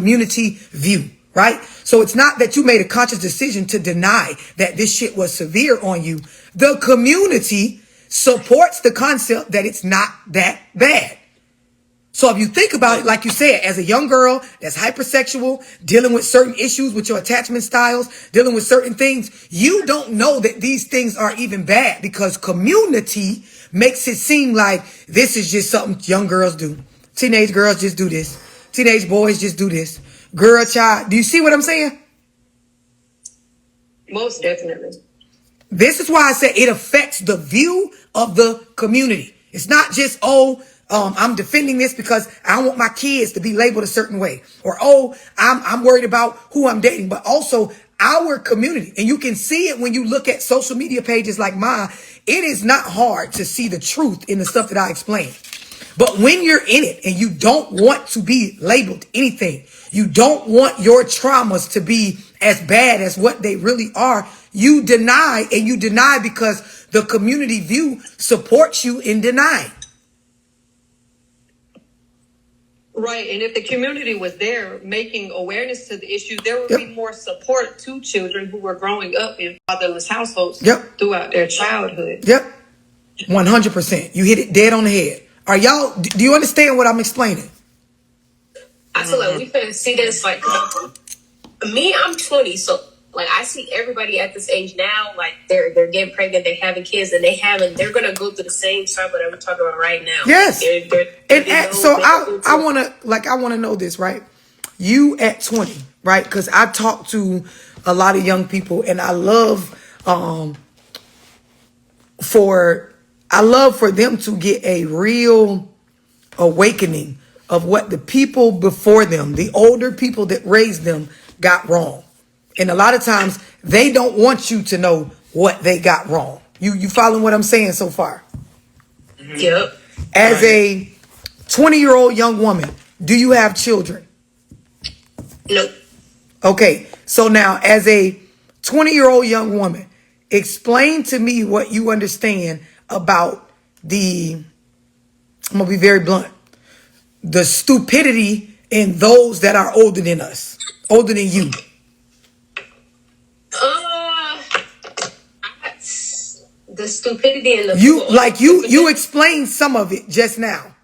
community view, right? So it's not that you made a conscious decision to deny that this shit was severe on you. The community supports the concept that it's not that bad. So if you think about it, like you said, as a young girl that's hypersexual, dealing with certain issues with your attachment styles, dealing with certain things, you don't know that these things are even bad because community makes it seem like this is just something young girls do. Teenage girls just do this. Teenage boys just do this. Girl, child. Do you see what I'm saying? Most definitely. This is why I say it affects the view of the community. It's not just, I'm defending this because I don't want my kids to be labeled a certain way. Or, I'm worried about who I'm dating. But also our community. And you can see it when you look at social media pages like mine. It is not hard to see the truth in the stuff that I explain. But when you're in it and you don't want to be labeled anything, you don't want your traumas to be as bad as what they really are, you deny, and you deny because the community view supports you in denying. Right. And if the community was there making awareness to the issue, there would be more support to children who were growing up in fatherless households throughout their childhood. 100%. You hit it dead on the head. Are y'all, do you understand what I'm explaining? I feel like we couldn't see this. Like, me, I'm 20, so like I see everybody at this age now, like they're getting pregnant, they're having kids, and they're gonna go through the same cycle that we're talking about right now. Yes. So I want to know this, right? You at 20, right? Because I talk to a lot of young people, and I love for them to get a real awakening of what the people before them, the older people that raised them, got wrong. And a lot of times they don't want you to know what they got wrong. You following what I'm saying so far? Yep. As a 20-year-old young woman, do you have children? Nope. Okay. So now as a 20-year-old young woman, explain to me what you understand about I'm going to be very blunt, the stupidity in those that are older than us, older than you. The stupidity in the you explained some of it just now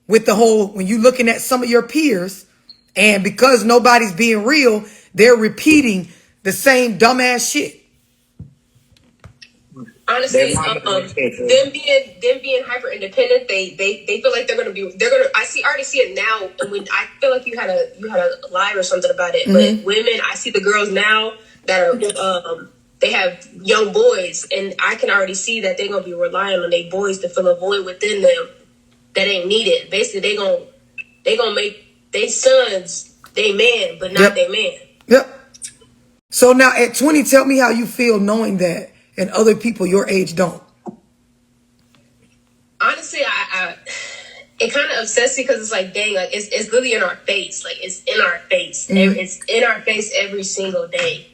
with the whole, when you looking at some of your peers, and because nobody's being real, they're repeating the same dumbass shit. Honestly, them being hyper independent, they feel like they're gonna. I already see it now. And when I feel like you had a live or something about it, but women, I see the girls now that are they have young boys, and I can already see that they're gonna be relying on their boys to fill a void within them that ain't needed. Basically, they gonna make their sons they man, but not their man. Yep. So now at 20, tell me how you feel knowing that. And other people your age don't. Honestly, it kind of upsets me because it's like, dang, like it's really in our face. Like it's in our face. It's in our face every single day.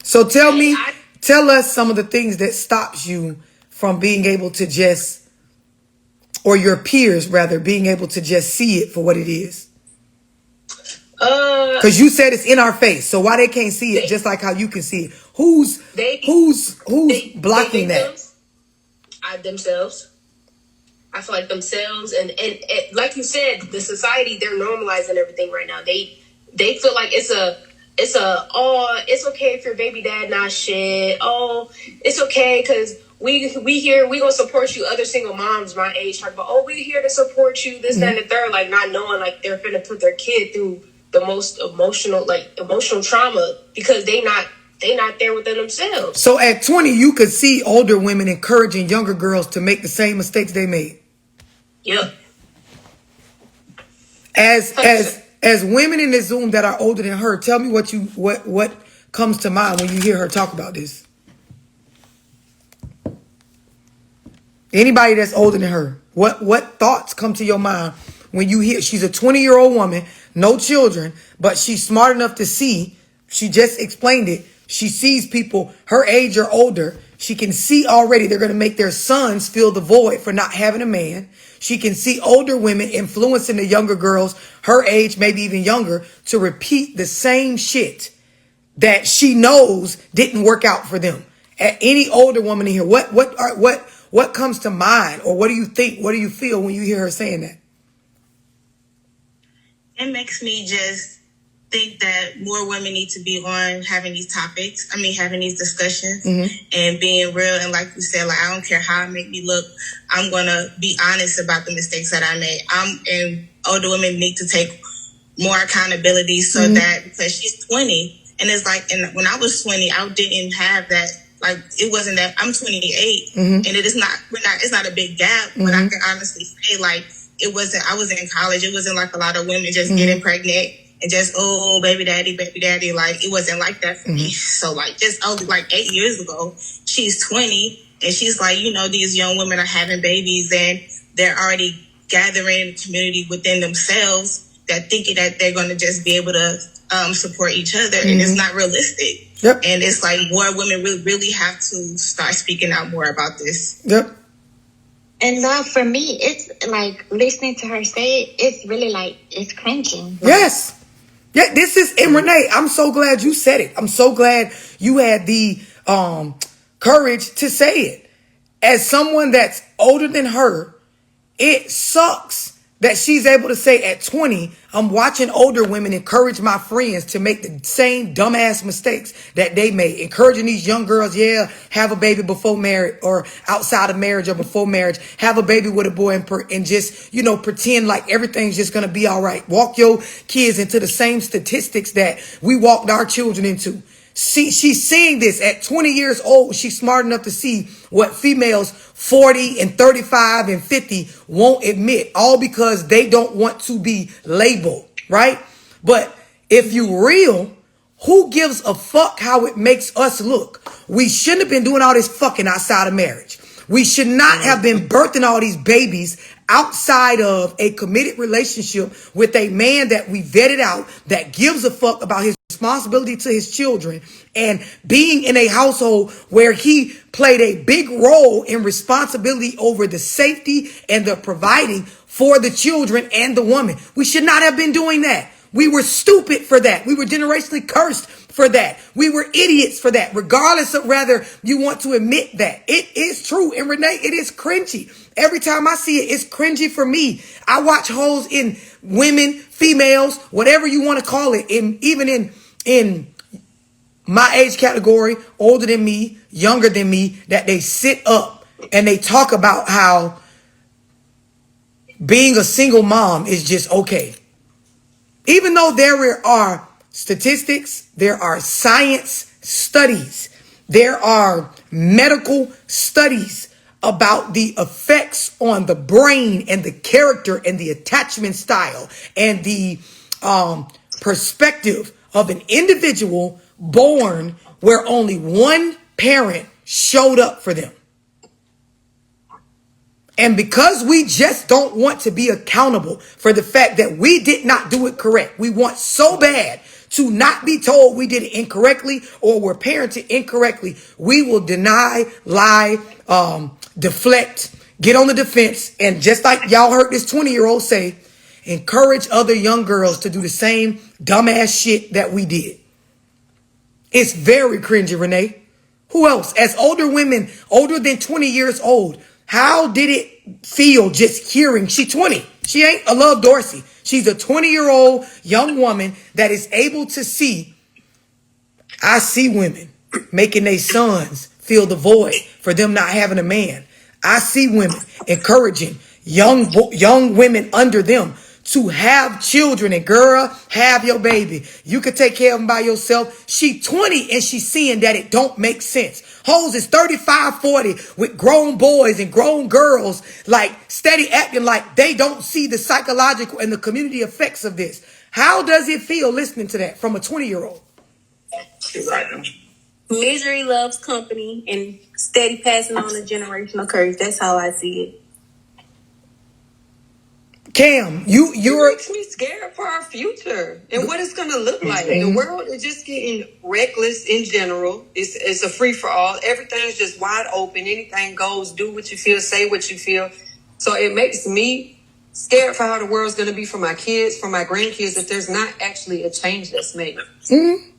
So tell us some of the things that stops you from being able to just, or your peers rather, being able to just see it for what it is. Because you said it's in our face, so why they can't see it just like how you can see it? Who's blocking that? Themselves. I feel like themselves, and like you said, the society, they're normalizing everything right now. They feel like it's okay if your baby dad not shit. Oh, it's okay because we gonna support you. Other single moms my age talk about, we here to support you. This, that, and the third, like not knowing like they're gonna put their kid through the most emotional trauma because they not there within themselves. So at 20, you could see older women encouraging younger girls to make the same mistakes they made. Yep. As women in this Zoom that are older than her, tell me what comes to mind when you hear her talk about this. Anybody that's older than her, what thoughts come to your mind when you hear she's a 20-year-old woman, no children, but she's smart enough to see, she just explained it, she sees people her age or older She can see already they're going to make their sons feel the void for not having a man. She can see older women influencing the younger girls, her age, maybe even younger, to repeat the same shit that she knows didn't work out for them. At any older woman in here, what comes to mind, or what do you think? What do you feel when you hear her saying that? It makes me just think that more women need to be on having these topics. I mean, having these discussions and being real. And like you said, like, I don't care how it make me look. I'm going to be honest about the mistakes that I made. And older women need to take more accountability so that, because she's 20 and it's like, and when I was 20, I didn't have that. Like, it wasn't that. I'm 28 and it is not, it's not a big gap, but I can honestly say, like, it wasn't, I was in college. It wasn't like a lot of women just getting pregnant and just, oh, baby daddy. Like, it wasn't like that for me. So, like, just like 8 years ago, she's 20 and she's like, you know, these young women are having babies and they're already gathering community within themselves that thinking that they're going to just be able to support each other. And it's not realistic. Yep. And it's like more women really have to start speaking out more about this. Yep. And love, for me, it's like listening to her say it, it's really like, it's cringing. Yes. Yeah, this is, and Renee, I'm so glad you said it. I'm so glad you had the courage to say it. As someone that's older than her, it sucks that she's able to say at 20, I'm watching older women encourage my friends to make the same dumbass mistakes that they made. Encouraging these young girls, have a baby before marriage or outside of marriage or before marriage. Have a baby with a boy and just, pretend like everything's just going to be all right. Walk your kids into the same statistics that we walked our children into. See, she's seeing this at 20 years old. She's smart enough to see what females 40 and 35 and 50 won't admit, all because they don't want to be labeled, right? But if you real, who gives a fuck how it makes us look? We shouldn't have been doing all this fucking outside of marriage. We should not have been birthing all these babies outside of a committed relationship with a man that we vetted out, that gives a fuck about his responsibility to his children, and being in a household where he played a big role in responsibility over the safety and the providing for the children and the woman. We should not have been doing that. We were stupid for that. We were generationally cursed for that. We were idiots for that, regardless of whether you want to admit that. It is true. And Renee, it is cringy. Every time I see it, it's cringy for me. I watch hoes in women, females, whatever you want to call it, even in my age category, older than me, younger than me, that they sit up and they talk about how being a single mom is just okay. Even though there are statistics, there are science studies, there are medical studies about the effects on the brain and the character and the attachment style and the perspective of an individual born where only one parent showed up for them. And because we just don't want to be accountable for the fact that we did not do it correct, we want so bad to not be told we did it incorrectly or were parented incorrectly, we will deny, lie, deflect, get on the defense, and just like y'all heard this 20-year-old say, encourage other young girls to do the same dumbass shit that we did. It's very cringy, Renee. Who else? As older women, older than 20 years old, how did it feel just hearing? She's 20. She ain't a Love Dorsey. She's a 20-year-old young woman that is able to see. I see women making their sons feel the void for them not having a man. I see women encouraging young women under them to have children. And girl, have your baby. You can take care of them by yourself. She 20 and she's seeing that it don't make sense. Hoes is 35, 40 with grown boys and grown girls, like steady acting like they don't see the psychological and the community effects of this. How does it feel listening to that from a 20-year-old? Misery loves company and steady passing on a generational curse. That's how I see it. Cam, it makes me scared for our future and what it's gonna look like. The world is just getting reckless in general. It's a free for all. Everything's just wide open. Anything goes. Do what you feel. Say what you feel. So it makes me scared for how the world's gonna be for my kids, for my grandkids, if there's not actually a change that's made. Mm-hmm.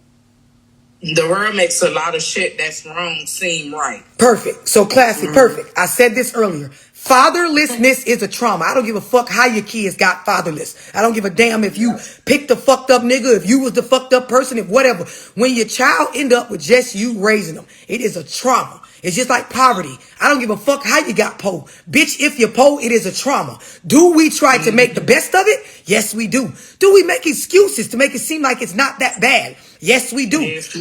The world makes a lot of shit that's wrong seem right. Perfect. So classy, perfect. I said this earlier. Fatherlessness is a trauma. I don't give a fuck how your kids got fatherless. I don't give a damn if you picked the fucked up nigga, if you was the fucked up person, if whatever. When your child end up with just you raising them, it is a trauma. It's just like poverty. I don't give a fuck how you got po. Bitch, if you're po, it is a trauma. Do we try to make the best of it? Yes, we do. Do we make excuses to make it seem like it's not that bad? Yes, we do.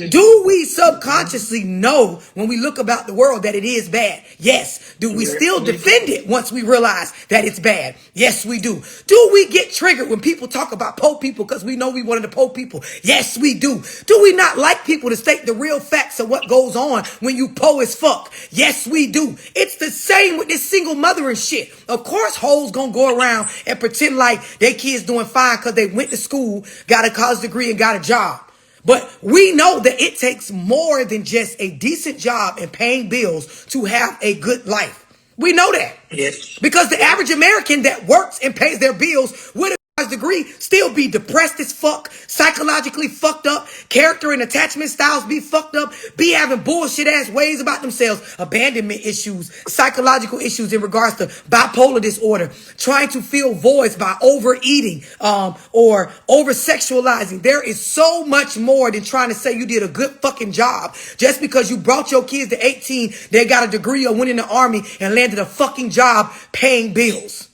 Do we subconsciously know when we look about the world that it is bad? Yes. Do we still defend it once we realize that it's bad? Yes, we do. Do we get triggered when people talk about po people because we know we one of the po people? Yes, we do. Do we not like people to state the real facts of what goes on when you po as fuck? Yes, we do. It's the same with this single mother and shit. Of course, hoes gonna go around and pretend like their kids doing fine because they went to school, got a college degree, and got a job. But we know that it takes more than just a decent job and paying bills to have a good life. We know that. Yes. Because the average American that works and pays their bills with a degree still be depressed as fuck, psychologically fucked up, character and attachment styles be fucked up, be having bullshit ass ways about themselves, abandonment issues, psychological issues in regards to bipolar disorder, trying to fill voids by overeating or over sexualizing. There is so much more than trying to say you did a good fucking job just because you brought your kids to 18, they got a degree or went in the army and landed a fucking job paying bills.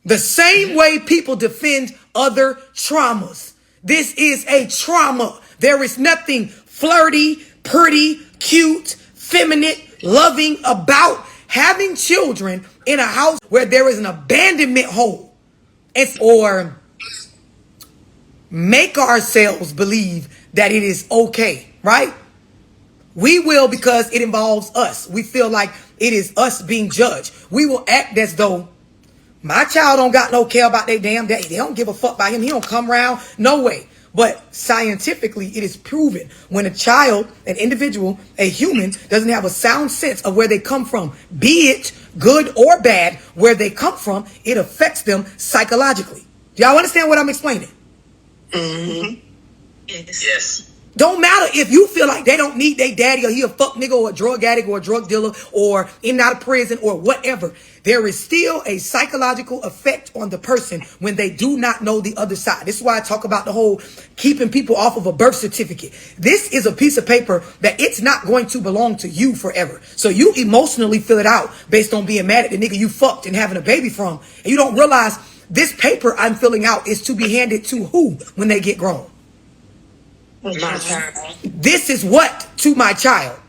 The same way people defend other traumas. This is a trauma. There is nothing flirty, pretty, cute, feminine, loving about having children in a house where there is an abandonment hole. Or make ourselves believe that it is okay, right? We will because it involves us. We feel like it is us being judged. We will act as though my child don't got no care about their damn daddy. They don't give a fuck about him. He don't come around. No way. But scientifically, it is proven when a child, an individual, a human doesn't have a sound sense of where they come from, be it good or bad, where they come from, it affects them psychologically. Do y'all understand what I'm explaining? Mm-hmm. Yes. Don't matter if you feel like they don't need their daddy or he a fuck nigga or a drug addict or a drug dealer or in and out of prison or whatever. There is still a psychological effect on the person when they do not know the other side. This is why I talk about the whole keeping people off of a birth certificate. This is a piece of paper that it's not going to belong to you forever. So you emotionally fill it out based on being mad at the nigga you fucked and having a baby from. And you don't realize this paper I'm filling out is to be handed to who when they get grown? My child. This is what to my child.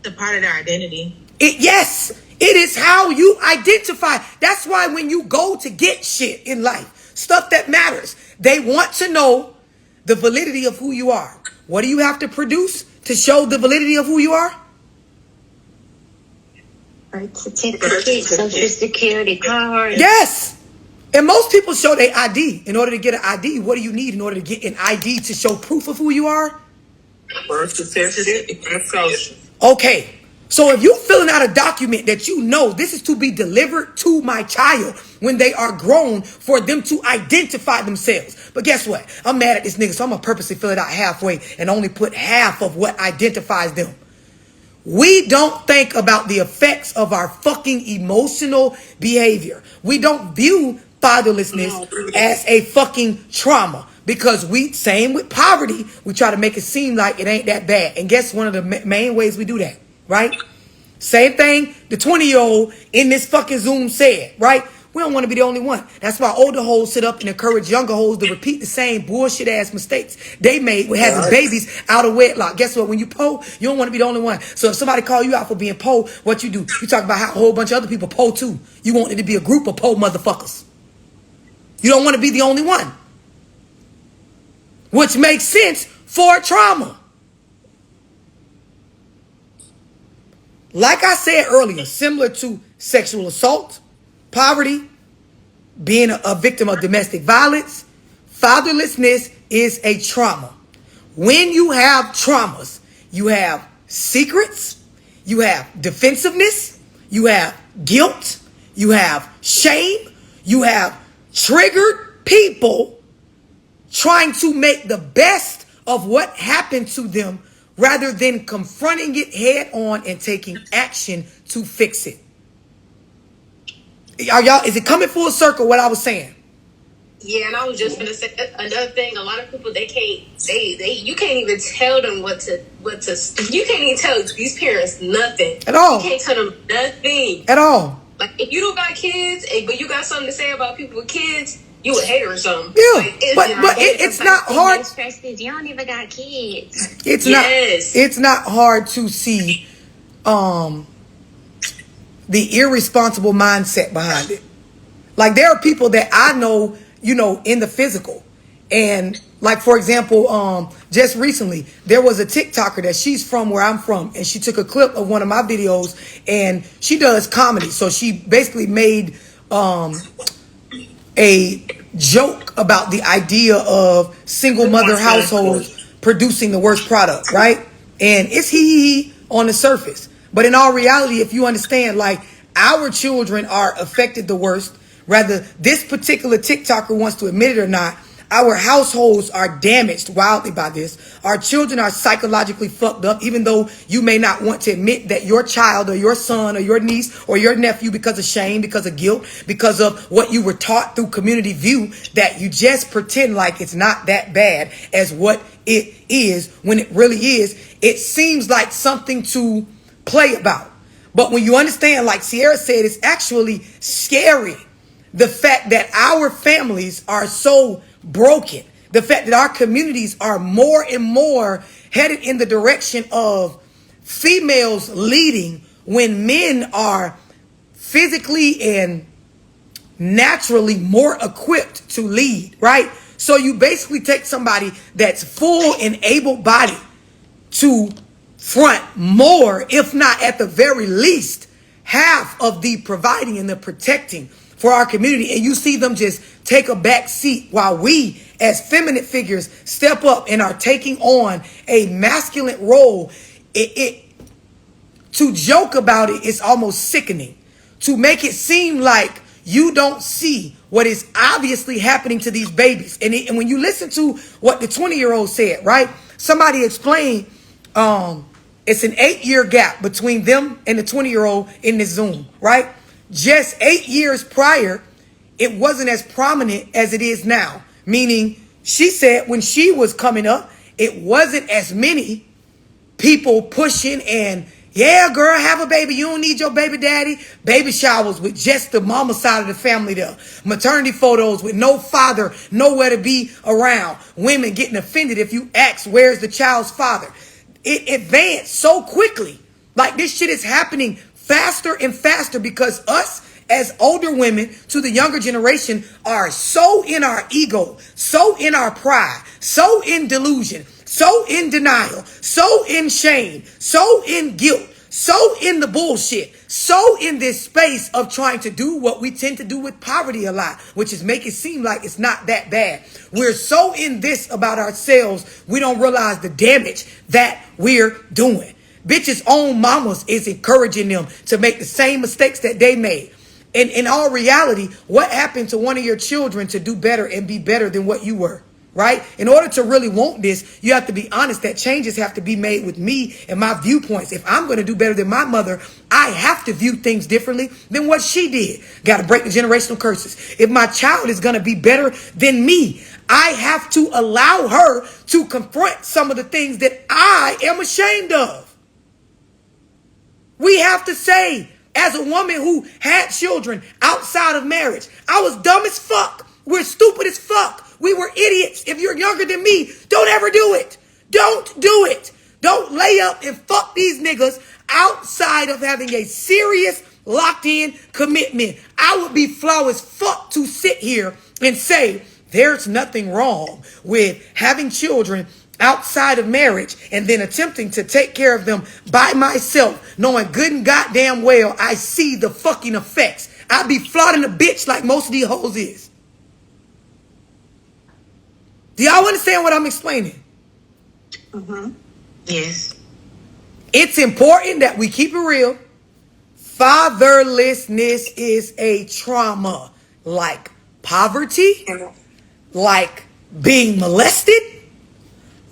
The part of their identity. Yes, it is how you identify. That's why when you go to get shit in life, stuff that matters, they want to know the validity of who you are. What do you have to produce to show the validity of who you are? Birth certificate, social security card. Yes. And most people show their ID. In order to get an ID, what do you need in order to get an ID to show proof of who you are? Birth certificate and social. Okay. So if you're filling out a document that you know this is to be delivered to my child when they are grown for them to identify themselves. But guess what? I'm mad at this nigga, so I'm going to purposely fill it out halfway and only put half of what identifies them. We don't think about the effects of our fucking emotional behavior. We don't view fatherlessness as a fucking trauma because same with poverty, we try to make it seem like it ain't that bad. And guess one of the main ways we do that, right? Same thing the 20-year-old in this fucking Zoom said, right? We don't want to be the only one. That's why older hoes sit up and encourage younger hoes to repeat the same bullshit ass mistakes they made with having babies out of wedlock. Guess what? When you po, you don't want to be the only one. So if somebody call you out for being po, what you do? You talk about how a whole bunch of other people po too. You want it to be a group of po motherfuckers. You don't want to be the only one. Which makes sense for trauma. Like I said earlier, similar to sexual assault, poverty, being a victim of domestic violence, fatherlessness is a trauma. When you have traumas, you have secrets, you have defensiveness, you have guilt, you have shame, you have triggered people trying to make the best of what happened to them rather than confronting it head on and taking action to fix it. Is it coming full circle what I was saying? Yeah, and I was just gonna say another thing. A lot of people you can't even tell them what to you can't even tell these parents nothing At all. You can't tell them nothing At all. Like if you don't got kids, but you got something to say about people with kids, you a hater or something. Yeah, like, it's not hard. You don't even got kids. It's not hard to see the irresponsible mindset behind it. Like there are people that I know, in the physical. And like, for example, just recently, there was a TikToker that she's from where I'm from. And she took a clip of one of my videos and she does comedy. So she basically made a joke about the idea of single mother households producing the worst product, right? And it's he on the surface. But in all reality, if you understand, like our children are affected the worst, whether this particular TikToker wants to admit it or not, our households are damaged wildly by this. Our children are psychologically fucked up, even though you may not want to admit that your child or your son or your niece or your nephew, because of shame, because of guilt, because of what you were taught through community view, that you just pretend like it's not that bad as what it is when it really is. It seems like something to play about. But when you understand, like Sierra said, it's actually scary. The fact that our families are so broken, the fact that our communities are more and more headed in the direction of females leading when men are physically and naturally more equipped to lead, right? So you basically take somebody that's full and able-bodied to front more, if not at the very least, half of the providing and the protecting for our community, and you see them just take a back seat while we as feminine figures step up and are taking on a masculine role. To joke about it is almost sickening. To make it seem like you don't see what is obviously happening to these babies. And when you listen to what the 20-year-old said, right? Somebody explained it's an 8-year gap between them and the 20-year-old in this Zoom, right? Just 8 years prior, it wasn't as prominent as it is now. Meaning, she said when she was coming up, it wasn't as many people pushing and, yeah, girl, have a baby. You don't need your baby daddy. Baby showers with just the mama side of the family there. Maternity photos with no father, nowhere to be around. Women getting offended if you ask, where's the child's father? It advanced so quickly. Like this shit is happening faster and faster because us as older women to the younger generation are so in our ego, so in our pride, so in delusion, so in denial, so in shame, so in guilt, so in the bullshit, so in this space of trying to do what we tend to do with poverty a lot, which is make it seem like it's not that bad. We're so in this about ourselves, we don't realize the damage that we're doing. Bitches' own mamas is encouraging them to make the same mistakes that they made. And in all reality, what happened to one of your children to do better and be better than what you were, right? In order to really want this, you have to be honest that changes have to be made with me and my viewpoints. If I'm going to do better than my mother, I have to view things differently than what she did. Got to break the generational curses. If my child is going to be better than me, I have to allow her to confront some of the things that I am ashamed of. We have to say, as a woman who had children outside of marriage, I was dumb as fuck. We're stupid as fuck. We were idiots. If you're younger than me, don't ever do it. Don't do it. Don't lay up and fuck these niggas outside of having a serious locked in commitment. I would be flaw as fuck to sit here and say there's nothing wrong with having children outside of marriage and then attempting to take care of them by myself, knowing good and goddamn well I see the fucking effects. I be flaunting a bitch like most of these hoes is. Do y'all understand what I'm explaining? Yes. It's important that we keep it real. Fatherlessness is a trauma, like poverty, like being molested,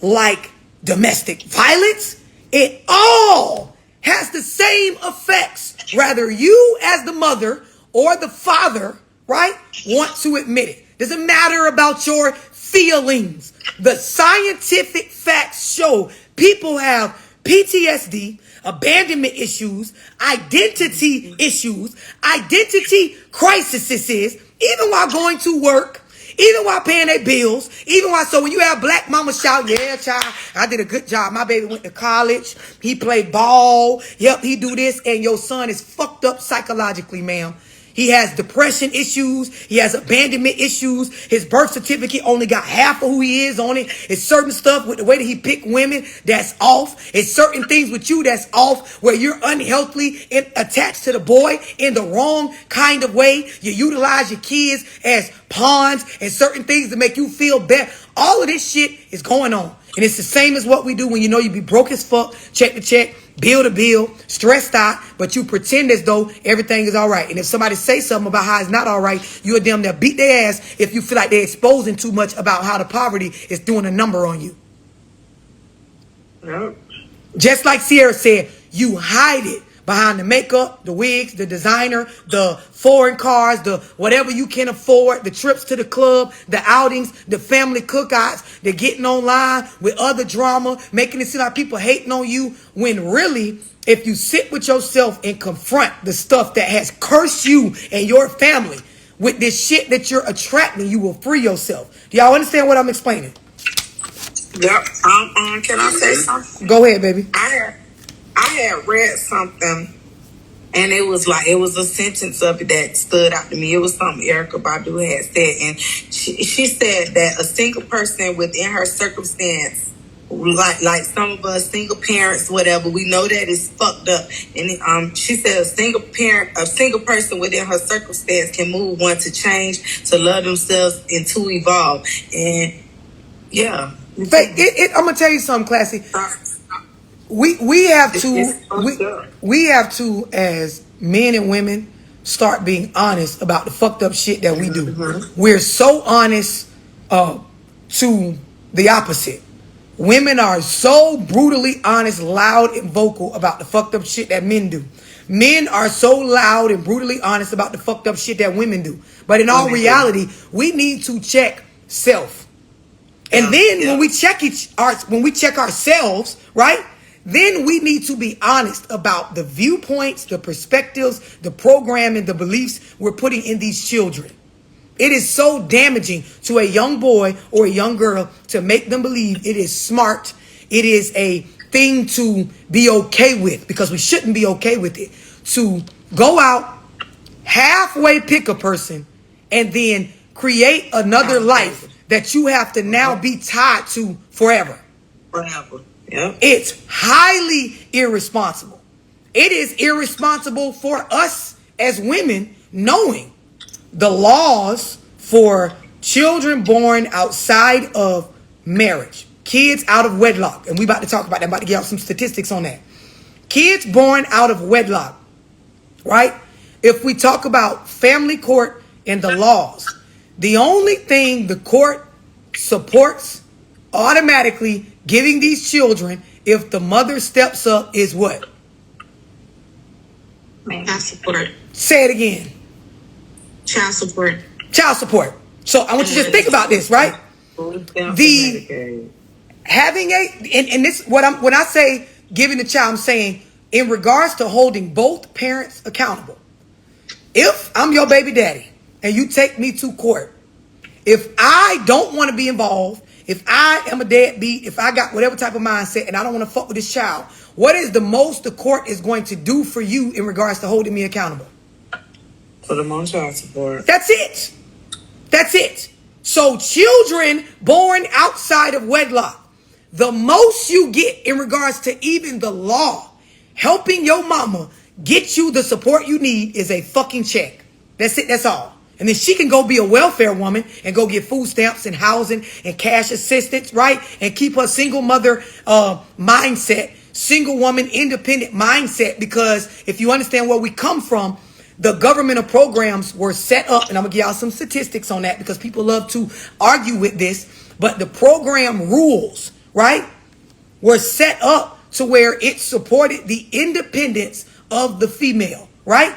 like domestic violence. It all has the same effects, whether you as the mother or the father, right, want to admit it. Doesn't matter about your feelings. The scientific facts show people have PTSD, abandonment issues, identity issues, identity crises, even while going to work, even while paying their bills, even while, so when you have black mama shout, yeah, child, I did a good job. My baby went to college. He played ball. Yep, he do this. And your son is fucked up psychologically, ma'am. He has depression issues. He has abandonment issues. His birth certificate only got half of who he is on it. It's certain stuff with the way that he picked women that's off. It's certain things with you that's off, where you're unhealthily attached to the boy in the wrong kind of way. You utilize your kids as pawns and certain things to make you feel better. All of this shit is going on. And it's the same as what we do when you know you be broke as fuck, check to check, bill to bill, stressed out, but you pretend as though everything is all right. And if somebody say something about how it's not all right, you're damn near beat their ass if you feel like they're exposing too much about how the poverty is doing a number on you. Yep. Just like Sierra said, you hide it behind the makeup, the wigs, the designer, the foreign cars, the whatever you can afford, the trips to the club, the outings, the family cookouts, the getting online with other drama, making it seem like people hating on you, when really, if you sit with yourself and confront the stuff that has cursed you and your family with this shit that you're attracting, you will free yourself. Do y'all understand what I'm explaining? Yep. Can I say something? Go ahead, baby. I had read something, and it was a sentence of it that stood out to me. It was something Erica Badu had said, and she said that a single person within her circumstance, like some of us single parents, whatever, we know that it's fucked up. And she said a single person within her circumstance can move one to change, to love themselves, and to evolve. And yeah, I'm gonna tell you something, Classy. We have to, as men and women, start being honest about the fucked up shit that we do. Mm-hmm. We're so honest to the opposite. Women are so brutally honest, loud, and vocal about the fucked up shit that men do. Men are so loud and brutally honest about the fucked up shit that women do. But in all reality, we need to check self. And then when we check ourselves, right? Then we need to be honest about the viewpoints, the perspectives, the programming, the beliefs we're putting in these children. It is so damaging to a young boy or a young girl to make them believe it is smart. It is a thing to be okay with, because we shouldn't be okay with it. To go out, halfway pick a person, and then create another life that you have to now be tied to forever. Forever. Yeah. It's highly irresponsible. It is irresponsible for us as women, knowing the laws for children born outside of marriage, kids out of wedlock. And we about to talk about that. I'm about to give out some statistics on that. Kids born out of wedlock, right? If we talk about family court and the laws, the only thing the court supports automatically giving these children, if the mother steps up, is what? Child support. Say it again. Child support. Child support. So I want you to just think about this, right? The having and this when I say giving the child, I'm saying in regards to holding both parents accountable. If I'm your baby daddy and you take me to court, if I don't want to be involved, if I am a deadbeat, if I got whatever type of mindset and I don't want to fuck with this child, what is the most the court is going to do for you in regards to holding me accountable? Put them on child support. That's it. That's it. So children born outside of wedlock, the most you get in regards to even the law helping your mama get you the support you need is a fucking check. That's it. That's all. And then she can go be a welfare woman and go get food stamps and housing and cash assistance, right? And keep her single mother mindset, single woman independent mindset. Because if you understand where we come from, the governmental programs were set up, and I'm going to give y'all some statistics on that because people love to argue with this. But the program rules, right, were set up to where it supported the independence of the female, right?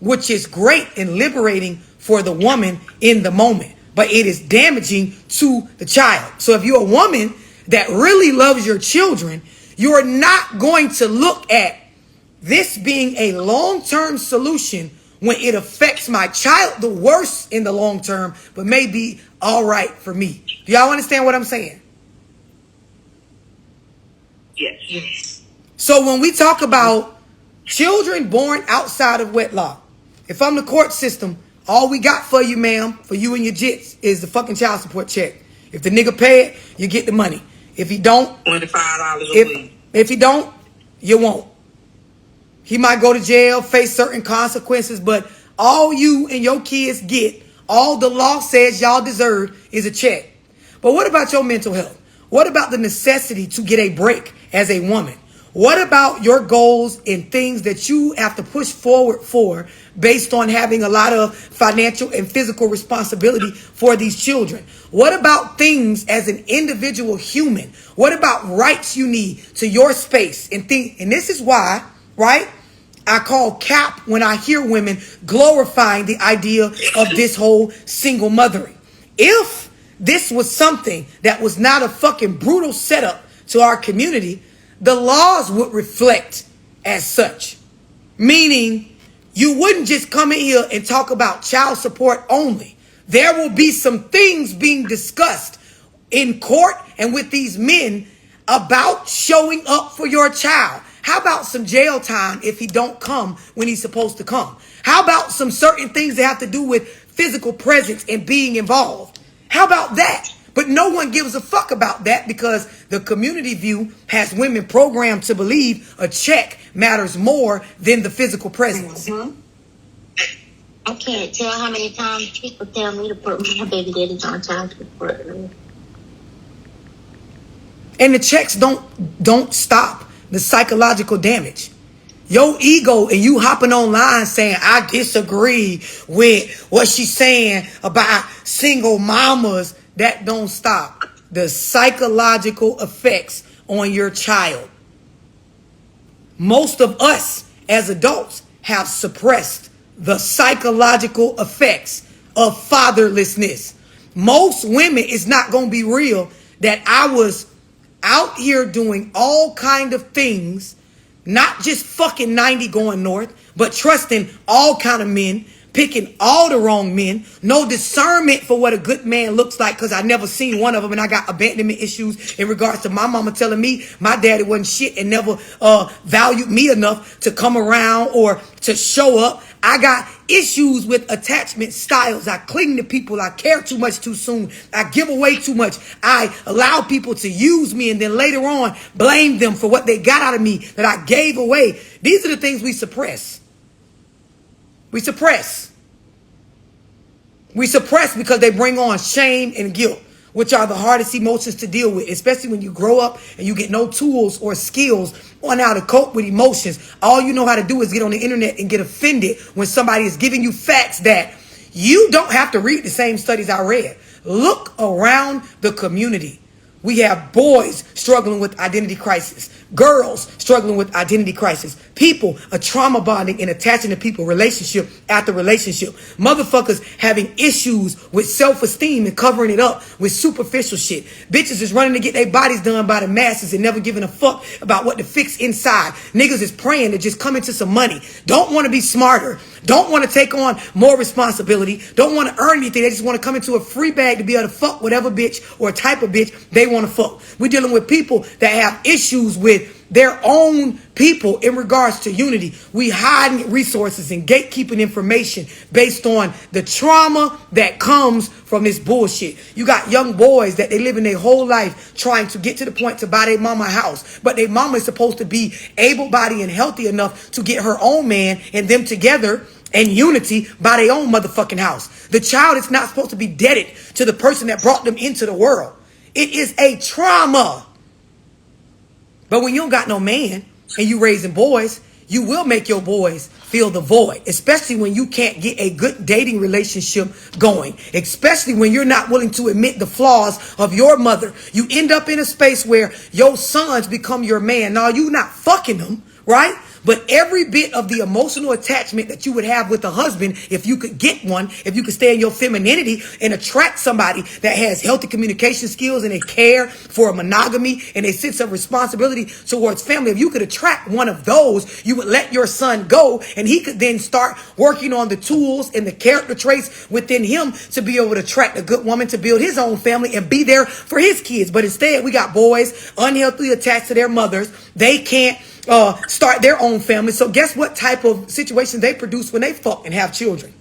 Which is great and liberating for the woman in the moment, but it is damaging to the child. So if you're a woman that really loves your children, you're not going to look at this being a long-term solution when it affects my child the worst in the long term, but may be all right for me. Do y'all understand what I'm saying? Yes. So when we talk about children born outside of wedlock, if I'm the court system, all we got for you, ma'am, for you and your jits, is the fucking child support check. If the nigga pay it, you get the money. If he don't, $25 a week. If he don't, you won't. He might go to jail, face certain consequences, but all you and your kids get, all the law says y'all deserve is a check. But what about your mental health? What about the necessity to get a break as a woman? What about your goals and things that you have to push forward for based on having a lot of financial and physical responsibility for these children? What about things as an individual human? What about rights you need to your space and things? And this is why, right, I call cap when I hear women glorifying the idea of this whole single mothering. If this was something that was not a fucking brutal setup to our community, the laws would reflect as such. Meaning, you wouldn't just come in here and talk about child support only. There will be some things being discussed in court and with these men about showing up for your child. How about some jail time if he don't come when he's supposed to come? How about some certain things that have to do with physical presence and being involved? How about that? But no one gives a fuck about that because the community view has women programmed to believe a check matters more than the physical presence. Mm-hmm. I can't tell how many times people tell me to put my baby daddies on child support. And the checks don't stop the psychological damage. Your ego and you hopping online saying, I disagree with what she's saying about single mamas, that don't stop the psychological effects on your child. Most of us as adults have suppressed the psychological effects of fatherlessness. Most women, it's not going to be real that I was out here doing all kind of things, not just fucking 90 going north, but trusting all kind of men, picking all the wrong men, no discernment for what a good man looks like because I never seen one of them, and I got abandonment issues in regards to my mama telling me my daddy wasn't shit and never valued me enough to come around or to show up. I got issues with attachment styles. I cling to people. I care too much too soon. I give away too much. I allow people to use me and then later on blame them for what they got out of me that I gave away. These are the things we suppress. We suppress. We suppress because they bring on shame and guilt, which are the hardest emotions to deal with, especially when you grow up and you get no tools or skills on how to cope with emotions. All you know how to do is get on the internet and get offended when somebody is giving you facts that you don't have to read the same studies I read. Look around the community. We have boys struggling with identity crisis, girls struggling with identity crisis, people are trauma bonding and attaching to people relationship after relationship, motherfuckers having issues with self-esteem and covering it up with superficial shit. Bitches is running to get their bodies done by the masses and never giving a fuck about what to fix inside. Niggas is praying to just come into some money, don't want to be smarter, don't want to take on more responsibility, don't want to earn anything. They just want to come into a free bag to be able to fuck whatever bitch or type of bitch they want to fuck. We're dealing with people that have issues with their own people in regards to unity. We hiding resources and gatekeeping information based on the trauma that comes from this bullshit. You got young boys that they live in their whole life trying to get to the point to buy their mama a house, but their mama is supposed to be able-bodied and healthy enough to get her own man and them together and unity by their own motherfucking house. The child is not supposed to be indebted to the person that brought them into the world. It is a trauma. But when you don't got no man and you raising boys, you will make your boys feel the void, especially when you can't get a good dating relationship going, especially when you're not willing to admit the flaws of your mother. You end up in a space where your sons become your man. Now, you're not fucking them, right? But every bit of the emotional attachment that you would have with a husband, if you could get one, if you could stay in your femininity and attract somebody that has healthy communication skills and they care for a monogamy and a sense of responsibility towards family, if you could attract one of those, you would let your son go and he could then start working on the tools and the character traits within him to be able to attract a good woman to build his own family and be there for his kids. But instead, we got boys unhealthily attached to their mothers. They can't start their own family. So guess what type of situation they produce when they fuck and have children?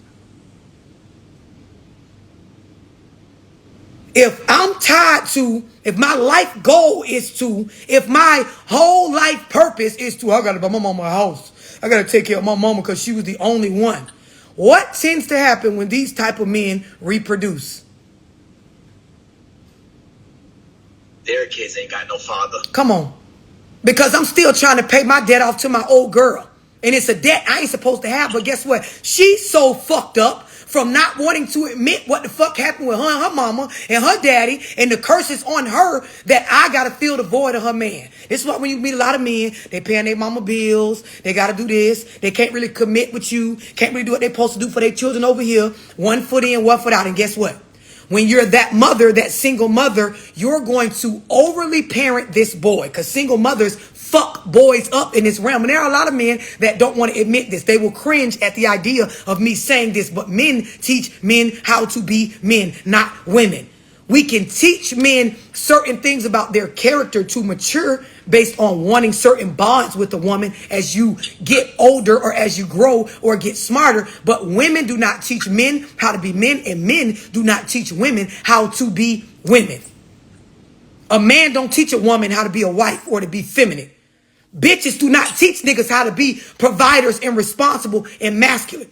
If I'm tied to, if my life goal is to, if my whole life purpose is to, I gotta buy my mama a house, I gotta take care of my mama because she was the only one. What tends to happen when these type of men reproduce? Their kids ain't got no father. Come on. Because I'm still trying to pay my debt off to my old girl. And it's a debt I ain't supposed to have. But guess what? She's so fucked up from not wanting to admit what the fuck happened with her and her mama and her daddy and the curses on her that I got to fill the void of her man. This is what when you meet a lot of men, they paying their mama bills. They got to do this. They can't really commit with you. Can't really do what they're supposed to do for their children over here. 1 foot in, 1 foot out. And guess what? When you're that mother, that single mother, you're going to overly parent this boy because single mothers fuck boys up in this realm. And there are a lot of men that don't want to admit this. They will cringe at the idea of me saying this, but men teach men how to be men, not women. We can teach men certain things about their character to mature based on wanting certain bonds with a woman as you get older or as you grow or get smarter. But women do not teach men how to be men, and men do not teach women how to be women. A man don't teach a woman how to be a wife or to be feminine. Bitches do not teach niggas how to be providers and responsible and masculine.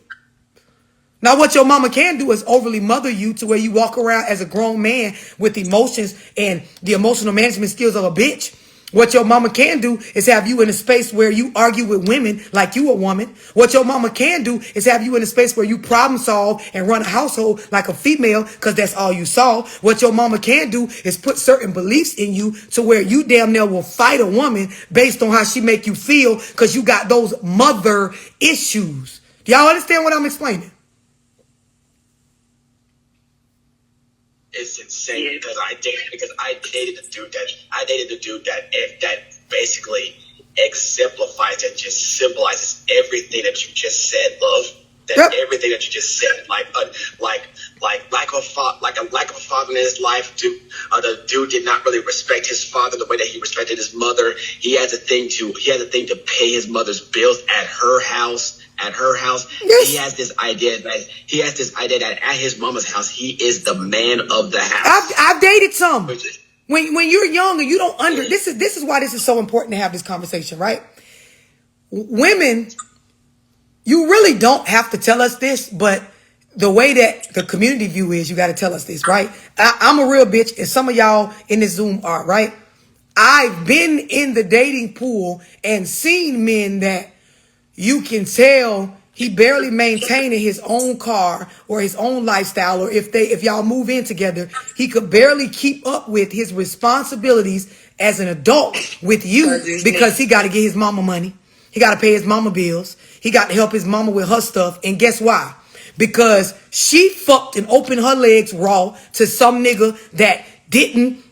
Now, what your mama can do is overly mother you to where you walk around as a grown man with emotions and the emotional management skills of a bitch. What your mama can do is have you in a space where you argue with women like you a woman. What your mama can do is have you in a space where you problem solve and run a household like a female because that's all you saw. What your mama can do is put certain beliefs in you to where you damn near will fight a woman based on how she make you feel because you got those mother issues. Do y'all understand what I'm explaining? It's insane because I dated the dude that basically exemplifies and just symbolizes everything that you just said, love. Everything that you just said, like a lack of a father in his life. The dude did not really respect his father the way that he respected his mother. He has a thing to pay his mother's bills at her house. Yes. He has this idea that at his mama's house, he is the man of the house. I've dated some. When you're young and you don't this is why this is so important to have this conversation, right? Women, you really don't have to tell us this, but the way that the community view is, you got to tell us this, right? I'm a real bitch, and some of y'all in this Zoom are, right? I've been in the dating pool and seen men that you can tell he barely maintaining his own car or his own lifestyle, or if y'all move in together, he could barely keep up with his responsibilities as an adult with you because he got to get his mama money. He got to pay his mama bills. He got to help his mama with her stuff. And guess why? Because she fucked and opened her legs raw to some nigga that didn't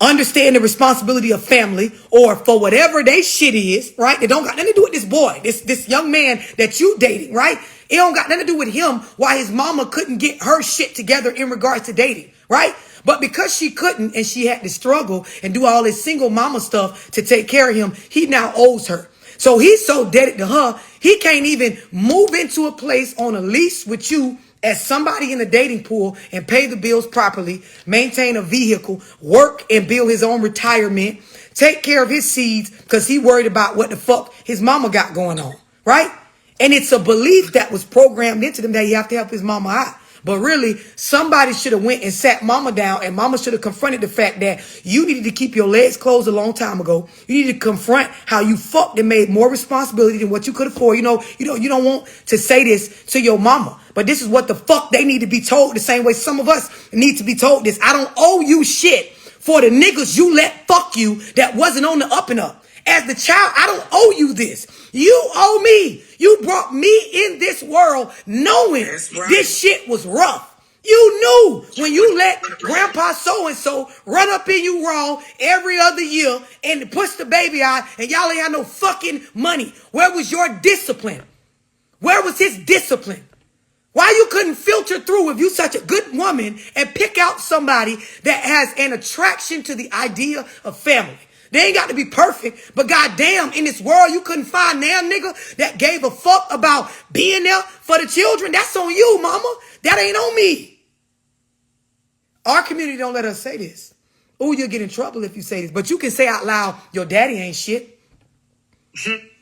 understand the responsibility of family, or for whatever they shit is, right? It don't got nothing to do with this boy, this young man that you dating, right? It don't got nothing to do with him, why his mama couldn't get her shit together in regards to dating, right? But because she couldn't and she had to struggle and do all this single mama stuff to take care of him, he now owes her. So he's so indebted to her, he can't even move into a place on a lease with you as somebody in the dating pool and pay the bills properly, maintain a vehicle, work and build his own retirement, take care of his seeds because he worried about what the fuck his mama got going on, right? And it's a belief that was programmed into them that you have to help his mama out. But really, somebody should have went and sat mama down, and mama should have confronted the fact that you needed to keep your legs closed a long time ago. You needed to confront how you fucked and made more responsibility than what you could afford. You don't want to say this to your mama, but this is what the fuck they need to be told, the same way some of us need to be told this. I don't owe you shit for the niggas you let fuck you that wasn't on the up and up. As the child, I don't owe you this. You owe me. You brought me in this world knowing this shit was rough. You knew when you let grandpa so-and-so run up in you raw every other year and push the baby out and y'all ain't had no fucking money. Where was your discipline? Where was his discipline? Why you couldn't filter through, if you such a good woman, and pick out somebody that has an attraction to the idea of family? They ain't got to be perfect, but goddamn, in this world, you couldn't find damn nigga that gave a fuck about being there for the children. That's on you, mama. That ain't on me. Our community don't let us say this. Oh, you'll get in trouble if you say this, but you can say out loud, your daddy ain't shit.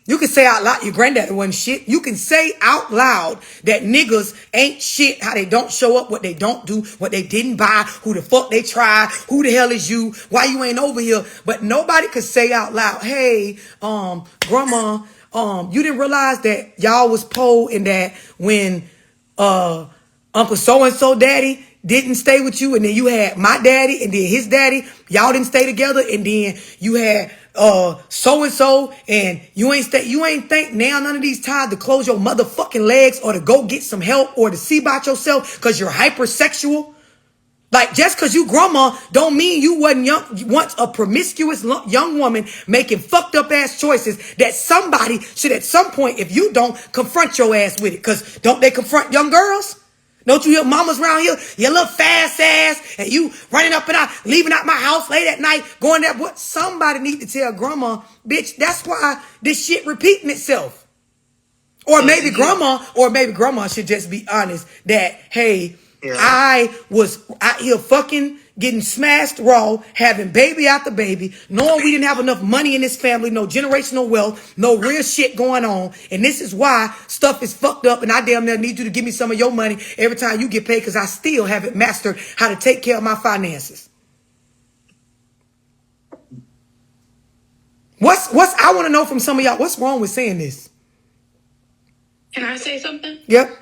You can say out loud, your granddaddy wasn't shit. You can say out loud that niggas ain't shit, how they don't show up, what they don't do, what they didn't buy, who the fuck they tried, who the hell is you, why you ain't over here. But nobody could say out loud, hey, grandma, you didn't realize that y'all was poor and that when Uncle so-and-so daddy didn't stay with you, and then you had my daddy and then his daddy, y'all didn't stay together, and then you had so-and-so, and you ain't think now none of these times to close your motherfucking legs or to go get some help or to see about yourself because you're hypersexual. Like, just because you grandma don't mean you wasn't once a promiscuous young woman making fucked up ass choices that somebody should at some point, if you don't, confront your ass with it. Because don't they confront young girls? Don't you hear mamas around here, you little fast ass, and you running up and out, leaving out my house late at night, going there. What? Somebody need to tell grandma, bitch, that's why this shit repeating itself. Or maybe grandma should just be honest that, hey, yeah, I was out here fucking getting smashed raw, having baby after baby, knowing we didn't have enough money in this family, no generational wealth, no real shit going on. And this is why stuff is fucked up. And I damn near need you to give me some of your money every time you get paid, because I still haven't mastered how to take care of my finances. I want to know from some of y'all, what's wrong with saying this? Can I say something? Yep.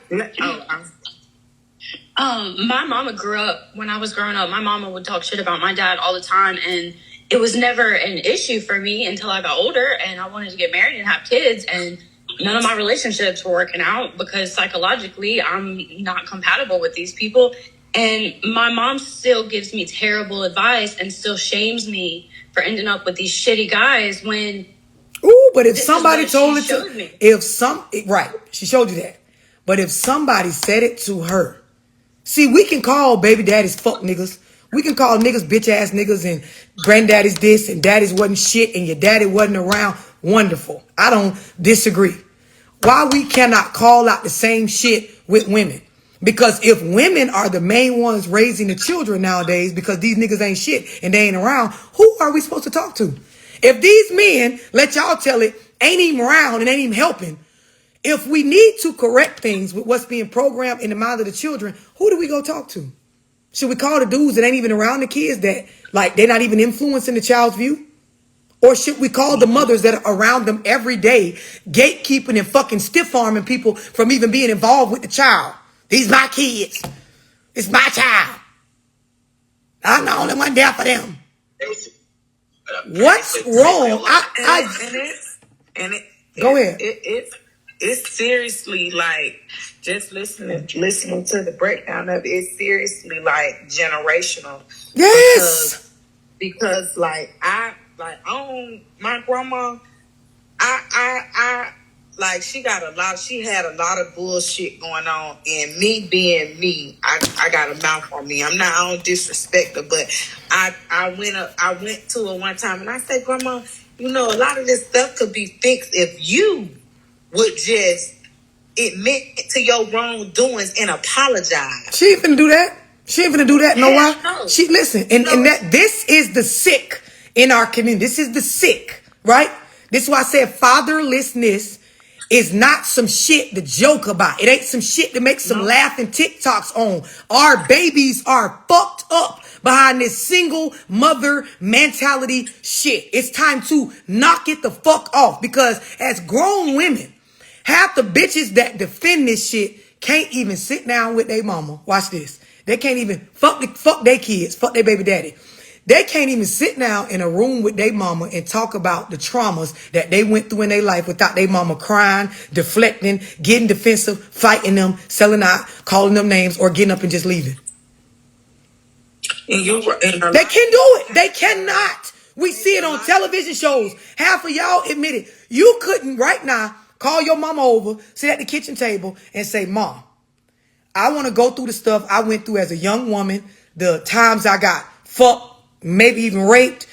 My mama grew up, when I was growing up, my mama would talk shit about my dad all the time. And it was never an issue for me until I got older and I wanted to get married and have kids. And none of my relationships were working out because psychologically I'm not compatible with these people. And my mom still gives me terrible advice and still shames me for ending up with these shitty guys when... Ooh, but if somebody told it to me. Right, she showed you that. But if somebody said it to her, see, we can call baby daddies fuck niggas. We can call niggas bitch ass niggas and granddaddy's this and daddy's wasn't shit and your daddy wasn't around. Wonderful. I don't disagree. Why we cannot call out the same shit with women? Because if women are the main ones raising the children nowadays because these niggas ain't shit and they ain't around, who are we supposed to talk to? If these men, let y'all tell it, ain't even around and ain't even helping, if we need to correct things with what's being programmed in the mind of the children, who do we go talk to? Should we call the dudes that ain't even around the kids, that like they're not even influencing the child's view? Or should we call the mothers that are around them every day, gatekeeping and fucking stiff-arming people from even being involved with the child? These my kids. It's my child. I'm the only one there for them. What's wrong? Go ahead. It's seriously like, just listening to the breakdown of it, it's seriously like generational. Yes. because like I own my grandma. I like she had a lot of bullshit going on, and me being me, I got a mouth on me. I don't disrespect her, but I went to her one time and I said, Grandma, you know, a lot of this stuff could be fixed if you would just admit to your wrongdoings and apologize. She ain't finna do that. She ain't finna do that. Know why? No. She listen, and that this is the sick in our community. This is the sick, right? This is why I said fatherlessness is not some shit to joke about. It ain't some shit to make some laughing TikToks on. Our babies are fucked up behind this single mother mentality shit. It's time to knock it the fuck off, because as grown women, half the bitches that defend this shit can't even sit down with their mama. Watch this. They can't even fuck their kids, fuck their baby daddy. They can't even sit down in a room with their mama and talk about the traumas that they went through in their life without their mama crying, deflecting, getting defensive, fighting them, selling out, calling them names, or getting up and just leaving. And they can do it. They cannot. We see it on television shows. Half of y'all admit it. You couldn't right now call your mama over, sit at the kitchen table, and say, Mom, I want to go through the stuff I went through as a young woman, the times I got fucked, maybe even raped,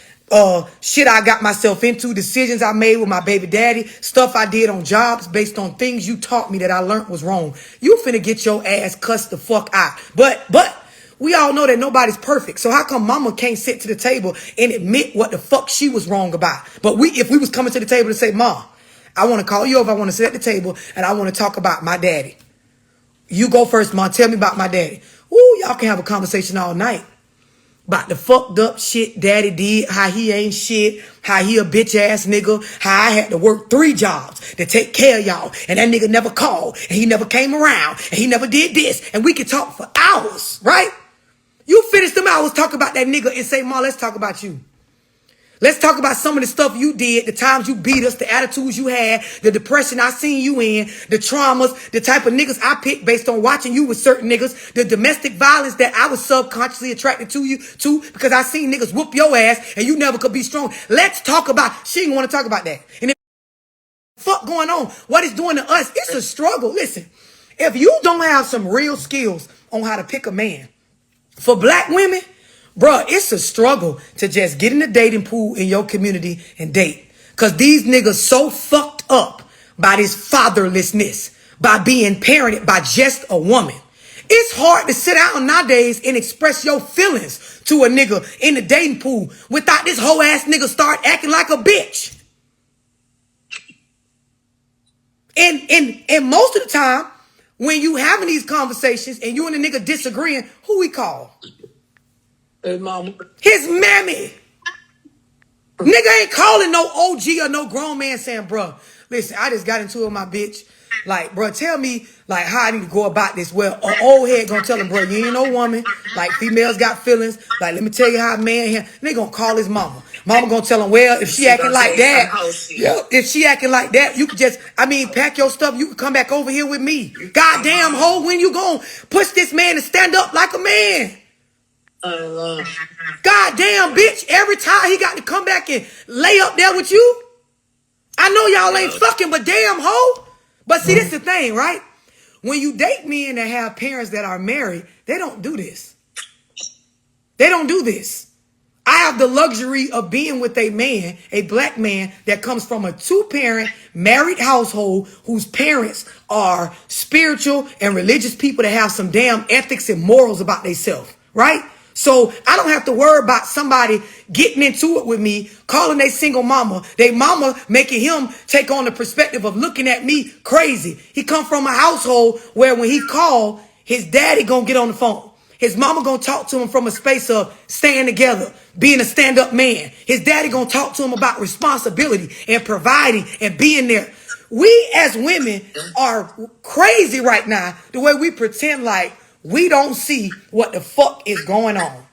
shit I got myself into, decisions I made with my baby daddy, stuff I did on jobs based on things you taught me that I learned was wrong. You finna get your ass cussed the fuck out. But we all know that nobody's perfect. So how come mama can't sit to the table and admit what the fuck she was wrong about? But if we was coming to the table to say, Mom, I want to call you over, I want to sit at the table, and I want to talk about my daddy. You go first, Mom. Tell me about my daddy. Ooh, y'all can have a conversation all night about the fucked up shit daddy did, how he ain't shit, how he a bitch ass nigga, how I had to work 3 jobs to take care of y'all, and that nigga never called, and he never came around, and he never did this, and we could talk for hours, right? You finish them hours, talk about that nigga, and say, Mom, let's talk about you. Let's talk about some of the stuff you did, the times you beat us, the attitudes you had, the depression I seen you in, the traumas, the type of niggas I picked based on watching you with certain niggas, the domestic violence that I was subconsciously attracted to you to because I seen niggas whoop your ass and you never could be strong. Let's talk about, she didn't want to talk about that. And the fuck going on, what it's doing to us, it's a struggle. Listen, if you don't have some real skills on how to pick a man, for black women, bruh, it's a struggle to just get in the dating pool in your community and date. Because these niggas so fucked up by this fatherlessness, by being parented by just a woman. It's hard to sit down nowadays and express your feelings to a nigga in the dating pool without this whole ass nigga start acting like a bitch. And most of the time, when you having these conversations and you and the nigga disagreeing, who we call? His mama. His mammy. Nigga ain't calling no OG or no grown man saying, bruh, listen, I just got into it with my bitch. Like, bruh, tell me, like, how I need to go about this. Well, an old head gonna tell him, bruh, you ain't no woman. Like, females got feelings. Like, let me tell you how a man here. They gonna call his mama. Mama gonna tell him, well, if she acting like that, if she acting like that, you could just, pack your stuff. You can come back over here with me. Goddamn hoe, when you gonna push this man to stand up like a man? Goddamn, bitch, every time he got to come back and lay up there with you. I know y'all ain't fucking, but damn hoe. But see, this is the thing, right? When you date men that have parents that are married, they don't do this. They don't do this. I have the luxury of being with a man, a black man that comes from a 2-parent married household whose parents are spiritual and religious people that have some damn ethics and morals about themselves, right? So I don't have to worry about somebody getting into it with me, calling their single mama, they mama making him take on the perspective of looking at me crazy. He come from a household where when he call, his daddy gonna get on the phone. His mama gonna talk to him from a space of staying together, being a stand-up man. His daddy gonna talk to him about responsibility and providing and being there. We as women are crazy right now, the way we pretend like we don't see what the fuck is going on.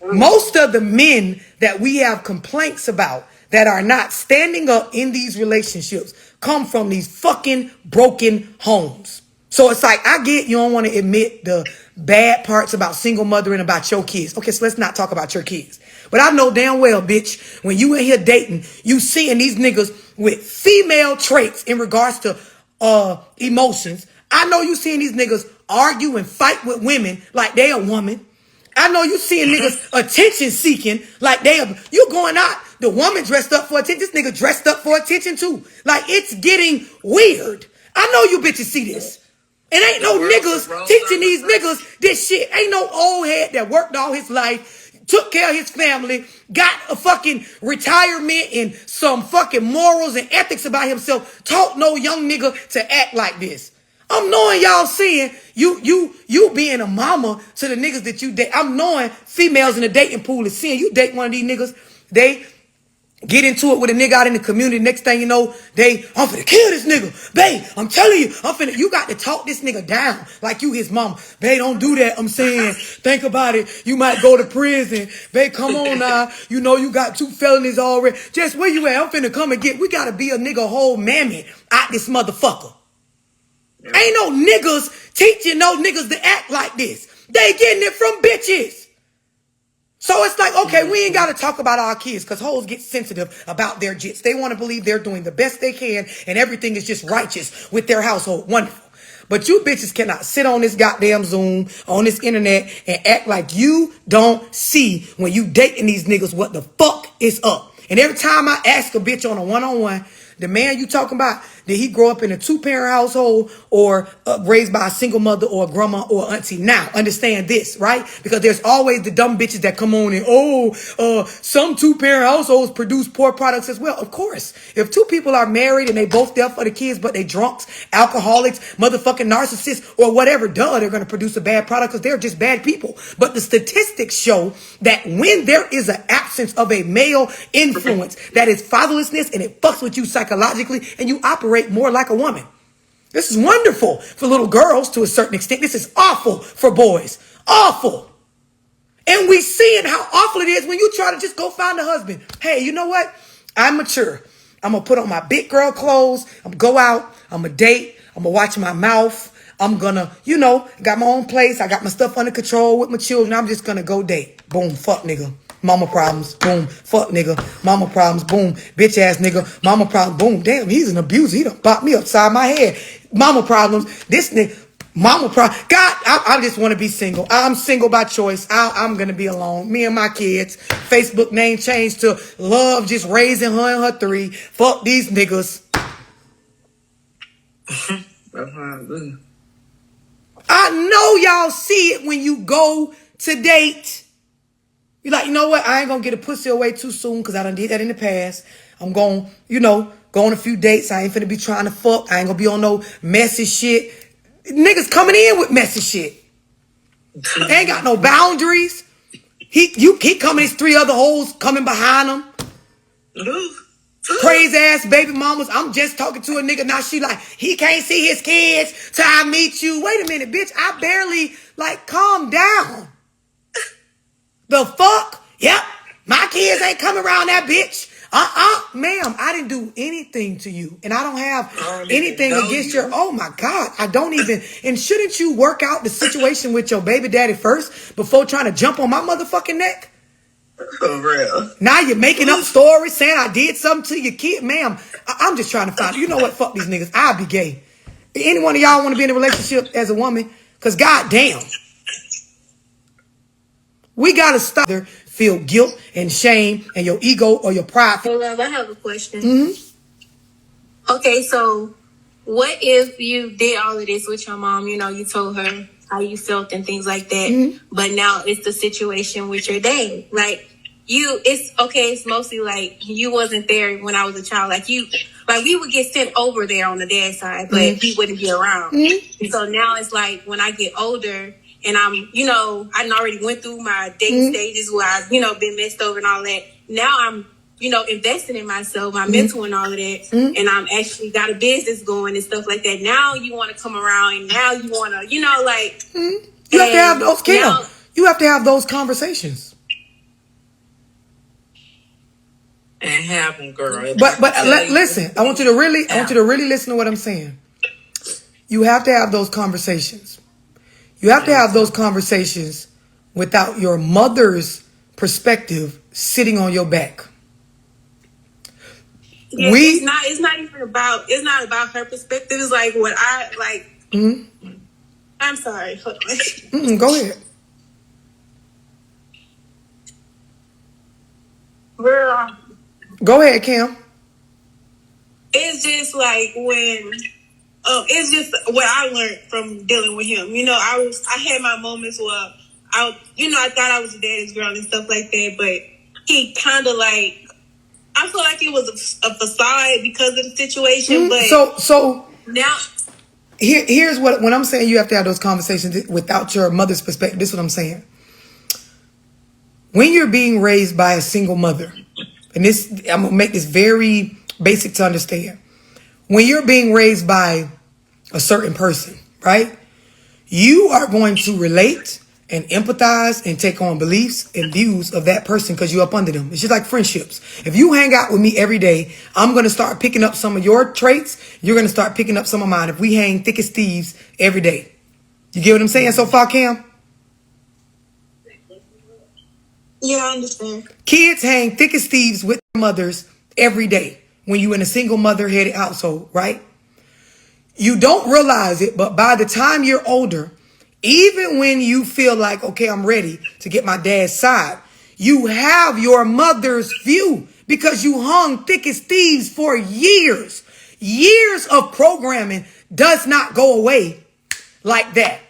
Most of the men that we have complaints about that are not standing up in these relationships come from these fucking broken homes. So it's like, I get you don't want to admit the bad parts about single mothering, about your kids. Okay, so let's not talk about your kids. But I know damn well, bitch, when you in here dating, you seeing these niggas with female traits in regards to emotions. I know you seeing these niggas argue and fight with women like they a woman. I know you seeing niggas attention seeking like you going out, the woman dressed up for attention, this nigga dressed up for attention too. Like, it's getting weird. I know you bitches see this. And ain't no niggas teaching these niggas this shit. Ain't no old head that worked all his life, took care of his family, got a fucking retirement and some fucking morals and ethics about himself, taught no young nigga to act like this. I'm knowing y'all seeing you being a mama to the niggas that you date. I'm knowing females in the dating pool is seeing you date one of these niggas. They get into it with a nigga out in the community. Next thing you know, I'm finna kill this nigga. Babe, I'm telling you, you got to talk this nigga down like you his mama. Babe, don't do that. I'm saying, think about it. You might go to prison. Babe, come on now. You know you got 2 felonies already. Just where you at? I'm finna come and we gotta be a nigga whole mammy out this motherfucker. Yeah. Ain't no niggas teaching no niggas to act like this. They getting it from bitches. So it's like, okay, we ain't got to talk about our kids because hoes get sensitive about their jits. They want to believe they're doing the best they can and everything is just righteous with their household. Wonderful. But you bitches cannot sit on this goddamn Zoom, on this internet, and act like you don't see when you dating these niggas what the fuck is up. And every time I ask a bitch on a one-on-one, the man you talking about, did he grow up in a 2-parent household or raised by a single mother or a grandma or auntie? Now, understand this, right? Because there's always the dumb bitches that come on and, some 2-parent households produce poor products as well. Of course, if 2 people are married and they both there for the kids, but they drunks, alcoholics, motherfucking narcissists or whatever, they're going to produce a bad product because they're just bad people. But the statistics show that when there is an absence of a male influence, that is fatherlessness and it fucks with you psychologically and you operate more like a woman. This is wonderful for little girls to a certain extent. This is awful for boys. Awful. And we seeing how awful it is when you try to just go find a husband. Hey, you know what? I'm mature. I'm going to put on my big girl clothes. I'm going to go out. I'm going to date. I'm going to watch my mouth. I'm going to, got my own place. I got my stuff under control with my children. I'm just going to go date. Boom. Fuck nigga. Mama problems, boom. Fuck nigga, mama problems, boom. Bitch ass nigga, mama problems, boom. Damn, he's an abuser. He done popped me upside my head. Mama problems, this nigga, mama problem. God, I just want to be single. I'm single by choice. I'm going to be alone. Me and my kids. Facebook name changed to Love, just raising her and her 3. Fuck these niggas. I know y'all see it when you go to date. You're like, you know what? I ain't going to get a pussy away too soon because I done did that in the past. I'm going, go on a few dates. I ain't finna be trying to fuck. I ain't going to be on no messy shit. Niggas coming in with messy shit. They ain't got no boundaries. He coming, his 3 other hoes coming behind him. Crazy ass baby mamas. I'm just talking to a nigga. Now she like, he can't see his kids till I meet you. Wait a minute, bitch. I barely, calm down. The fuck? Yep. My kids ain't coming around that bitch. Ma'am, I didn't do anything to you. And I don't have anything against your, oh my God. I don't even, and shouldn't you work out the situation with your baby daddy first before trying to jump on my motherfucking neck? For real. Now you're making up stories saying I did something to your kid. Ma'am, I'm just trying to find, you know what? Fuck these niggas. I'll be gay. Any one of y'all want to be in a relationship as a woman? Because goddamn. We got to stop there, feel guilt and shame and your ego or your pride. Well, love, I have a question. Mm-hmm. Okay, so what if you did all of this with your mom? You told her how you felt and things like that. Mm-hmm. But now it's the situation with your dad. It's mostly like you wasn't there when I was a child. We would get sent over there on the dad's side, but he wouldn't be around. Mm-hmm. So now it's like when I get older, and I already went through my dating stages where I've, been messed over and all that. Now I'm, investing in myself, my mental and all of that. And I'm actually got a business going and stuff like that. Now you want to come around and now you want to, You have to have those, you have to have those conversations. And have them, girl. But listen, I want you to really listen to what I'm saying. You have to have those conversations. You have to have those conversations without your mother's perspective sitting on your back. Yeah, it's not even about, it's not about her perspective. It's like what I like. Mm-hmm. I'm sorry. Hold on. Go ahead. Go ahead, Cam. It's just like when, it's just what I learned from dealing with him. You know, I had my moments where I thought I was a daddy's girl and stuff like that, but he kind of like, I feel like it was a facade because of the situation. But so now, here's what, when I'm saying you have to have those conversations without your mother's perspective, this is what I'm saying. When you're being raised by a single mother, and this, I'm going to make this very basic to understand. When you're being raised by a certain person, right? You are going to relate and empathize and take on beliefs and views of that person because you're up under them. It's just like friendships. If you hang out with me every day, I'm going to start picking up some of your traits. You're going to start picking up some of mine if we hang thick as thieves every day. You get what I'm saying so far, Cam? yeah, I understand. Kids hang thick as thieves with their mothers every day when you're in a single mother-headed household, right? You don't realize it, but by the time you're older, even when you feel like, okay, I'm ready to get my dad's side, you have your mother's view because you hung thick as thieves for years. Years of programming does not go away like that.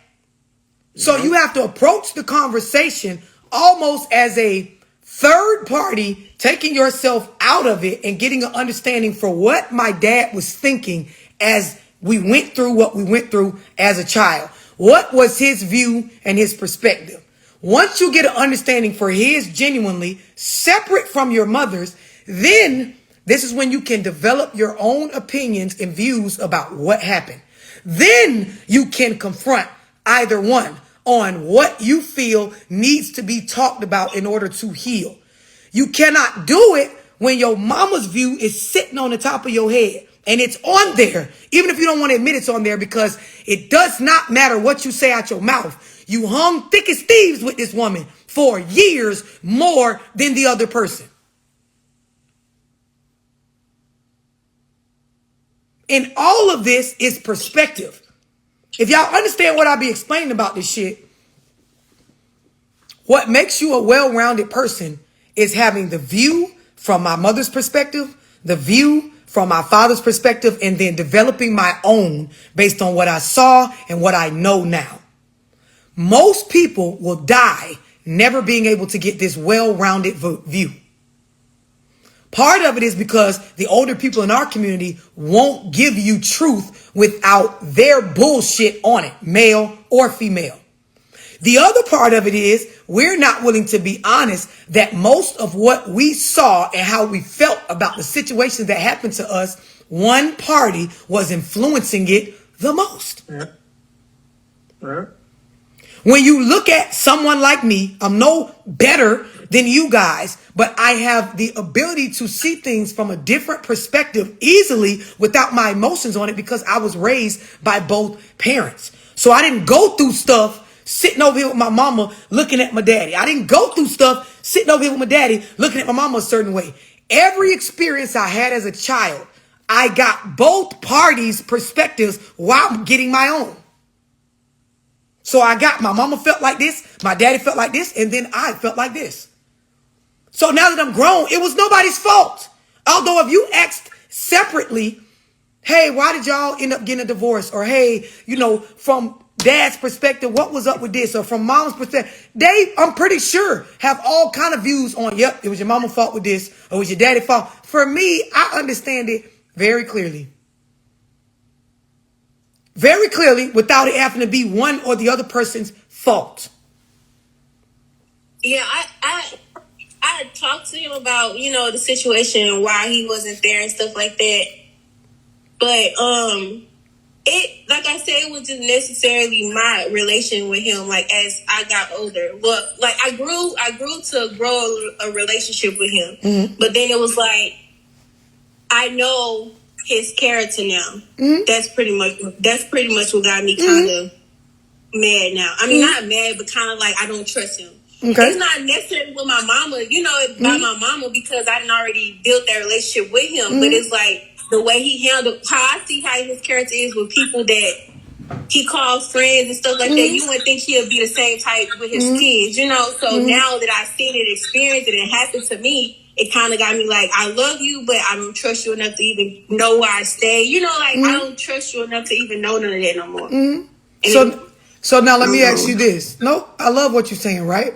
So you have to approach the conversation almost as a third party, taking yourself out of it and getting an understanding for what my dad was thinking as we went through what we went through as a child. What was his view and his perspective? Once you get an understanding for his genuinely separate from your mother's, then this is when you can develop your own opinions and views about what happened. Then you can confront either one on what you feel needs to be talked about in order to heal. You cannot do it when your mama's view is sitting on the top of your head and it's on there, even if you don't want to admit it's on there, because it does not matter what you say out your mouth. You hung thick as thieves with this woman for years more than the other person. And all of this is perspective. If y'all understand what I be explaining about this shit, what makes you a well-rounded person is having the view from my mother's perspective, the view from my father's perspective, and then developing my own based on what I saw and what I know now. Most people will die never being able to get this well-rounded view. Part of it is because the older people in our community won't give you truth without their bullshit on it, male or female. The other part of it is we're not willing to be honest that most of what we saw and how we felt about the situations that happened to us, one party was influencing it the most. Yeah. Yeah. When you look at someone like me, I'm no better than you guys, but I have the ability to see things from a different perspective easily without my emotions on it because I was raised by both parents. So I didn't go through stuff sitting over here with my mama looking at my daddy. I didn't go through stuff sitting over here with my daddy looking at my mama a certain way. Every experience I had as a child, I got both parties' perspectives while getting my own. So I got my mama felt like this, my daddy felt like this, and then I felt like this. So now that I'm grown, it was nobody's fault. Although if you asked separately, hey, why did y'all end up getting a divorce? Or hey, you know, from dad's perspective, what was up with this? Or from mom's perspective, they, I'm pretty sure, have all kind of views on, yep, it was your mama's fault with this, or it was your daddy's fault. For me, I understand it very clearly. Very clearly, without it having to be one or the other person's fault. Yeah, I talked to him about, you know, the situation and why he wasn't there and stuff like that. But it, like I said, it was just necessarily my relation with him. Like as I got older, well, like I grew to grow a relationship with him. Mm-hmm. But then it was like I know his character now. That's pretty much what got me kind of mad now. I mean, not mad, but kind of like I don't trust him. Okay. It's not necessarily with my mama, it's about my mama because I didn't already built that relationship with him. But it's like the way he handled, how I see how his character is with people that he calls friends and stuff like that. You wouldn't think he'll be the same type with his kids, So now that I've seen it, experienced it, and it happened to me, it kind of got me like, I love you, but I don't trust you enough to even know where I stay. I don't trust you enough to even know none of that no more. So now let me ask you this. No, I love what you're saying, right?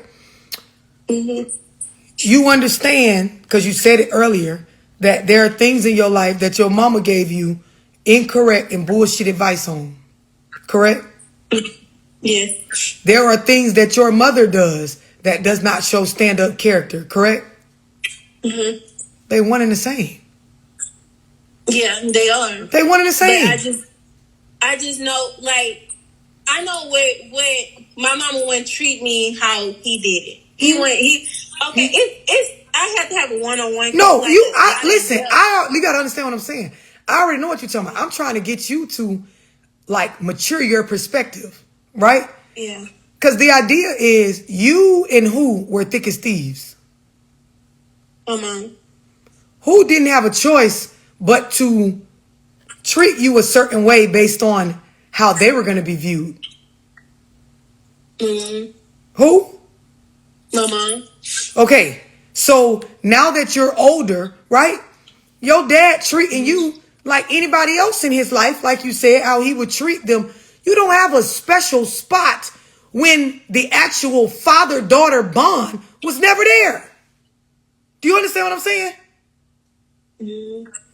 You understand, because you said it earlier, that there are things in your life that your mama gave you incorrect and bullshit advice on. Correct? Yes. There are things that your mother does that does not show stand-up character. Correct? They one and the same. Yeah, they are. They one and the same. But I just know, like, I know what my mama wouldn't treat me how he did it. I have to have a one-on-one. No, listen, you got to understand what I'm saying. I already know what you're talking about. I'm trying to get you to, like, mature your perspective, right? Yeah. Because the idea is you and who were thick as thieves? Who didn't have a choice but to treat you a certain way based on how they were going to be viewed? Who? My mom. Okay, so now that you're older, right? Your dad treating you like anybody else in his life, like you said, how he would treat them. You don't have a special spot when the actual father-daughter bond was never there. Do you understand what I'm saying?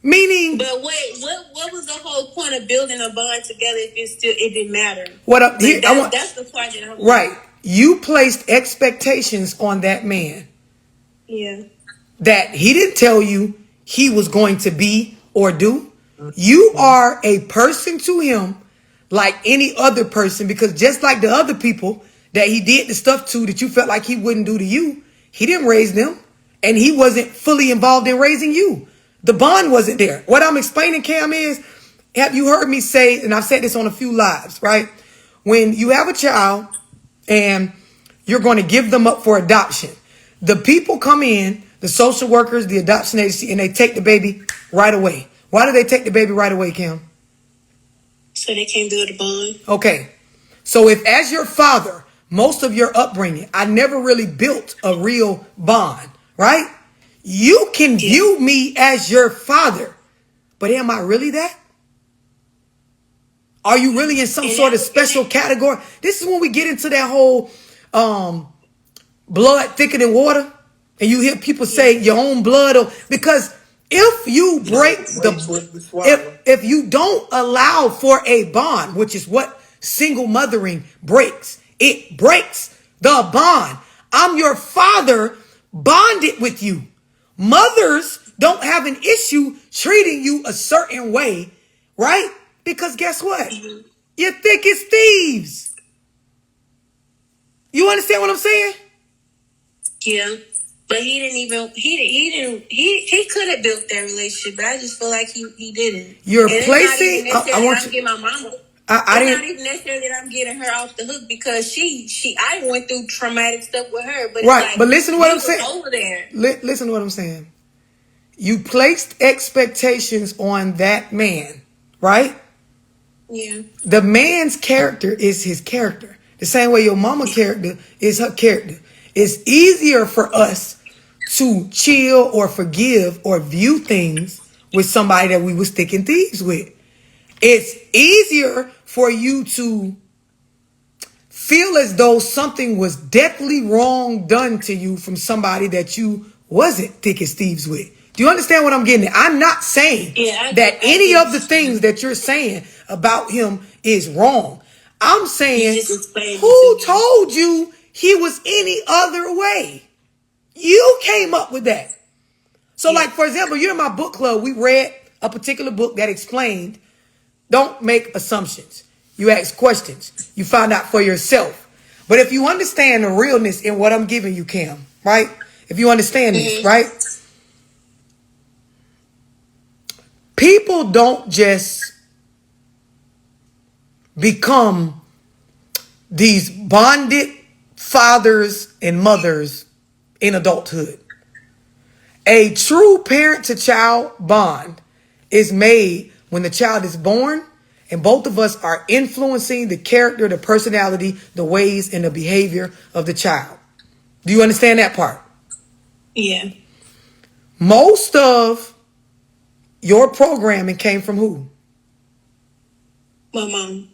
Meaning, but wait, what was the whole point of building a bond together if it didn't matter? That's the part that I'm right. You placed expectations on that man. Yeah. That he didn't tell you he was going to be or do. You are a person to him like any other person, because just like the other people that he did the stuff to that you felt like he wouldn't do to you, he didn't raise them, and he wasn't fully involved in raising you. The bond wasn't there. What I'm explaining, Cam, is, have you heard me say, and I've said this on a few lives, right? When you have a child and you're going to give them up for adoption, the people come in, the social workers, the adoption agency, and they take the baby right away. Why do they take the baby right away, Kim? So they can't build a bond. Okay. So if, as your father, most of your upbringing, I never really built a real bond, right? You can view me as your father, but am I really that? Are you really in some sort of special category? This is when we get into that whole blood thicker than water. And you hear people say your own blood, because if you break if you don't allow for a bond, which is what single mothering breaks, it breaks the bond. I'm your father, bonded with you. Mothers don't have an issue treating you a certain way, right? Because guess what? You're thick as thieves. You understand what I'm saying? Yeah. But he could have built that relationship, but I just feel like he didn't. You're placing, I'm getting my mama. Not even necessarily that I'm getting her off the hook, because I went through traumatic stuff with her. But right, like, but listen to what I'm saying. Over there. Listen to what I'm saying. You placed expectations on that man, right? Yeah. The man's character is his character. The same way your mama character is her character. It's easier for us to chill or forgive or view things with somebody that we were sticking thieves with. It's easier for you to feel as though something was deathly wrong done to you from somebody that you wasn't thick as thieves with. Do you understand what I'm getting at? I'm not saying that any of the things that you're saying about him is wrong. I'm saying, who told you he was any other way? You came up with that. So like, for example, you're in my book club. We read a particular book that explained, don't make assumptions. You ask questions. You find out for yourself. But if you understand the realness in what I'm giving you, Cam, right? If you understand this, right? People people don't just become these bonded fathers and mothers in adulthood. A true parent-to-child bond is made when the child is born and both of us are influencing the character, the personality, the ways, and the behavior of the child. Do you understand that part? Yeah. Most of your programming came from who? My mom.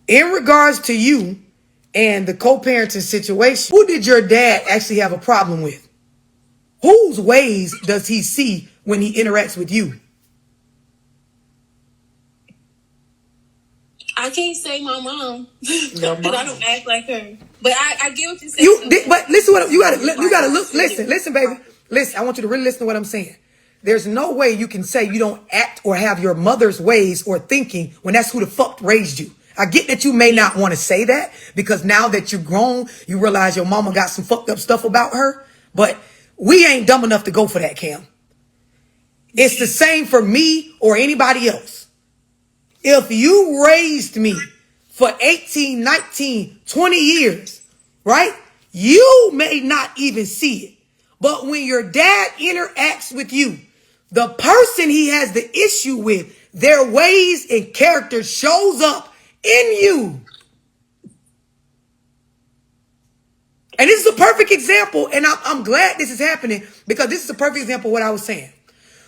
In regards to you and the co-parenting situation, who did your dad actually have a problem with? Whose ways does he see when he interacts with you? I can't say my mom because I don't act like her. But I get what you're saying. But listen, what you gotta look. Listen, baby. Listen, I want you to really listen to what I'm saying. There's no way you can say you don't act or have your mother's ways or thinking when that's who the fuck raised you. I get that you may not want to say that because now that you're grown, you realize your mama got some fucked up stuff about her. But we ain't dumb enough to go for that, Cam. It's the same for me or anybody else. If you raised me for 18, 19, 20 years, right? You may not even see it. But when your dad interacts with you, the person he has the issue with, their ways and character shows up in you. And this is a perfect example, and I'm glad this is happening because this is a perfect example of what I was saying.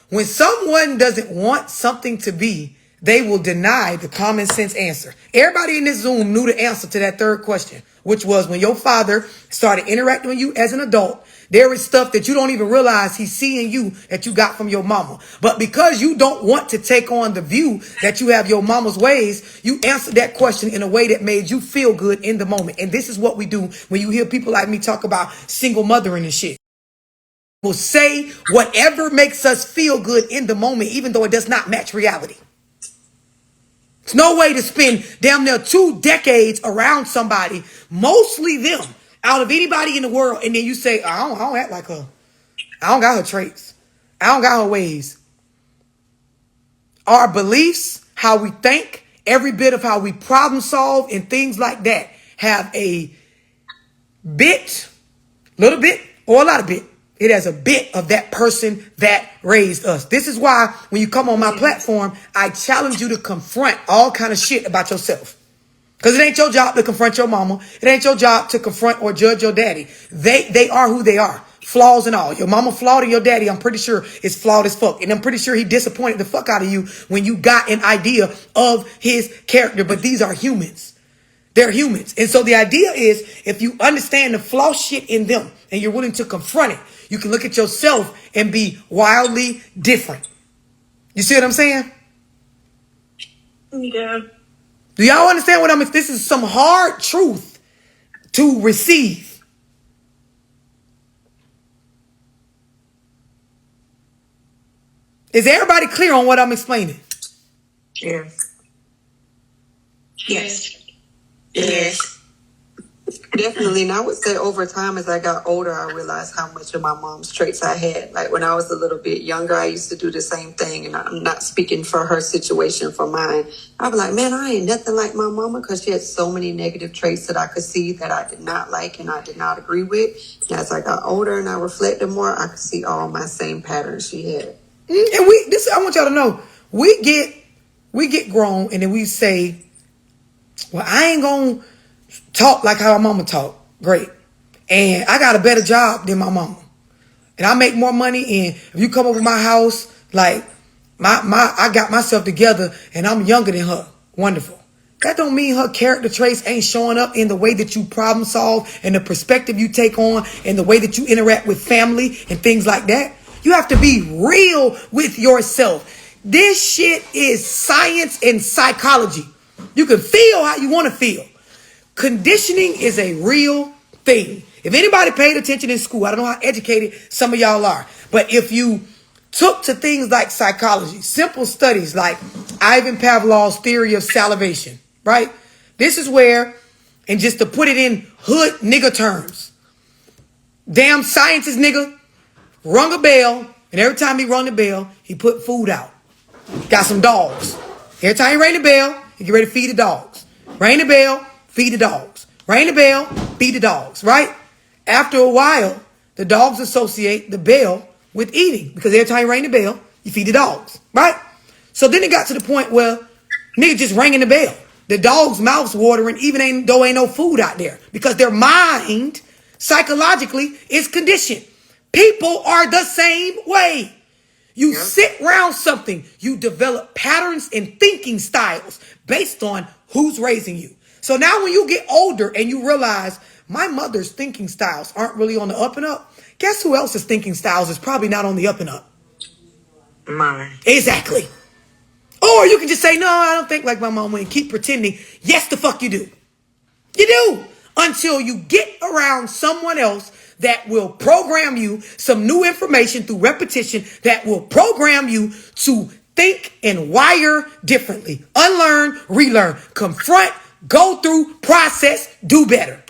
When someone doesn't want something to be, they will deny the common sense answer. Everybody in this Zoom knew the answer to that third question, which was when your father started interacting with you as an adult, there is stuff that you don't even realize he's seeing you that you got from your mama. But because you don't want to take on the view that you have your mama's ways, you answered that question in a way that made you feel good in the moment. And this is what we do when you hear people like me talk about single mothering and shit. We'll say whatever makes us feel good in the moment, even though it does not match reality. There's no way to spend damn near 2 decades around somebody, mostly them, out of anybody in the world, and then you say, I don't act like her. I don't got her traits. I don't got her ways. Our beliefs, how we think, every bit of how we problem solve and things like that have a bit, little bit, or a lot of bit. It has a bit of that person that raised us. This is why when you come on my platform, I challenge you to confront all kind of shit about yourself. Because it ain't your job to confront your mama. It ain't your job to confront or judge your daddy. They are who they are. Flaws and all. Your mama flawed and your daddy, I'm pretty sure, is flawed as fuck. And I'm pretty sure he disappointed the fuck out of you when you got an idea of his character. But these are humans. They're humans. And so the idea is if you understand the flaw shit in them and you're willing to confront it, you can look at yourself and be wildly different. You see what I'm saying? Yeah. Do y'all understand what I mean? This is some hard truth to receive. Is everybody clear on what I'm explaining? Yes. Yes. Yes. Definitely. And I would say over time, as I got older, I realized how much of my mom's traits I had. Like when I was a little bit younger, I used to do the same thing. And I'm not speaking for her situation, for mine. I'd be like, man, I ain't nothing like my mama because she had so many negative traits that I could see that I did not like and I did not agree with. And as I got older and I reflected more, I could see all my same patterns she had. And I want y'all to know, we get grown and then we say, well, I ain't gonna talk like how my mama talk. Great. And I got a better job than my mama. And I make more money. And if you come over my house, like I got myself together and I'm younger than her. Wonderful. That don't mean her character traits ain't showing up in the way that you problem solve and the perspective you take on and the way that you interact with family and things like that. You have to be real with yourself. This shit is science and psychology. You can feel how you want to feel. Conditioning is a real thing. If anybody paid attention in school, I don't know how educated some of y'all are, but if you took to things like psychology, simple studies like Ivan Pavlov's theory of salivation, right? This is where, and just to put it in hood nigga terms, damn scientist nigga rung a bell, and every time he rung the bell, he put food out. Got some dogs. Every time you ring the bell, you get ready to feed the dogs. Ring the bell, feed the dogs. Ring the bell, feed the dogs, right? After a while, the dogs associate the bell with eating because every time you ring the bell, you feed the dogs, right? So then it got to the point where niggas just ringing the bell. The dog's mouth's watering even though ain't no food out there because their mind psychologically is conditioned. People are the same way. You sit around something, you develop patterns and thinking styles based on who's raising you. So now when you get older and you realize my mother's thinking styles aren't really on the up and up, guess who else's thinking styles is probably not on the up and up? Mine. Exactly. Or you can just say, no, I don't think like my mom and keep pretending. Yes, the fuck you do. You do. Until you get around someone else that will program you some new information through repetition that will program you to think and wire differently. Unlearn, relearn, confront, go through, process, do better.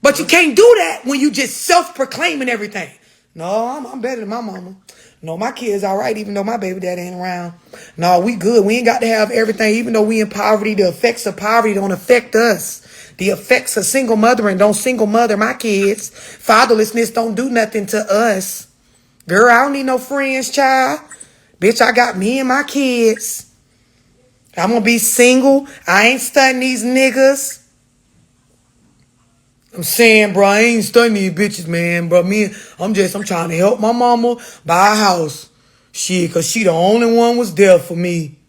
But you can't do that when you just self-proclaiming everything. No, I'm better than my mama. No, my kid's all right, even though my baby daddy ain't around. No, we good. We ain't got to have everything, even though we in poverty. The effects of poverty don't affect us. The effects of single mothering don't single mother my kids. Fatherlessness don't do nothing to us. Girl, I don't need no friends, child. Bitch, I got me and my kids. I'm going to be single. I ain't stunting these niggas. I'm saying, bro, I ain't stunning these bitches, man. Bro, I'm trying to help my mama buy a house. Shit, because she the only one was there for me.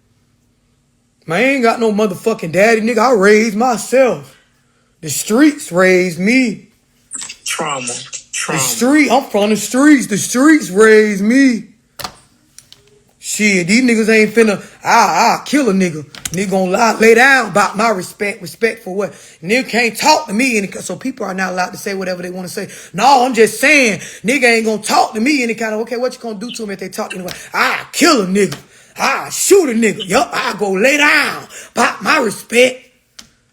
Man, I ain't got no motherfucking daddy, nigga. I raised myself. The streets raised me. Trauma. I'm from the streets. The streets raised me. Shit, these niggas ain't finna, I'll kill a nigga. Nigga gonna lay down about my respect. Respect for what? Nigga can't talk to me. So people are not allowed to say whatever they want to say. No, I'm just saying, nigga ain't gonna talk to me any kind of, okay, what you gonna do to them if they talk anyway? I'll kill a nigga. I'll shoot a nigga. Yup, I'll go lay down about my respect.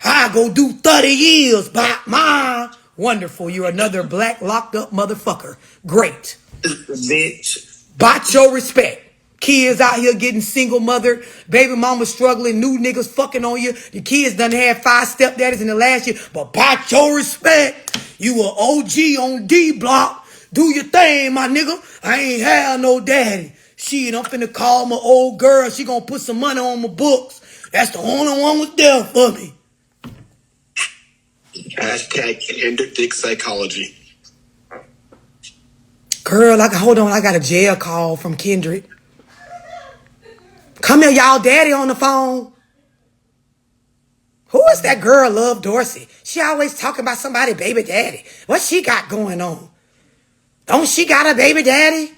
I'll go do 30 years about my wonderful. You're another black locked up motherfucker. Great. Bitch. Bot your respect. Kids out here getting single mothered, baby mama struggling, new niggas fucking on you. The kids done had 5 stepdaddies in the last year, but by your respect, you a OG on D block. Do your thing, my nigga. I ain't have no daddy. Shit, I'm finna call my old girl. She gonna put some money on my books. That's the only one was there for me. Hashtag ender dick psychology. Girl, hold on. I got a jail call from Kendrick. Come here, y'all daddy on the phone. Who is that girl, Love Dorsey? She always talking about somebody baby daddy. What she got going on? Don't she got a baby daddy?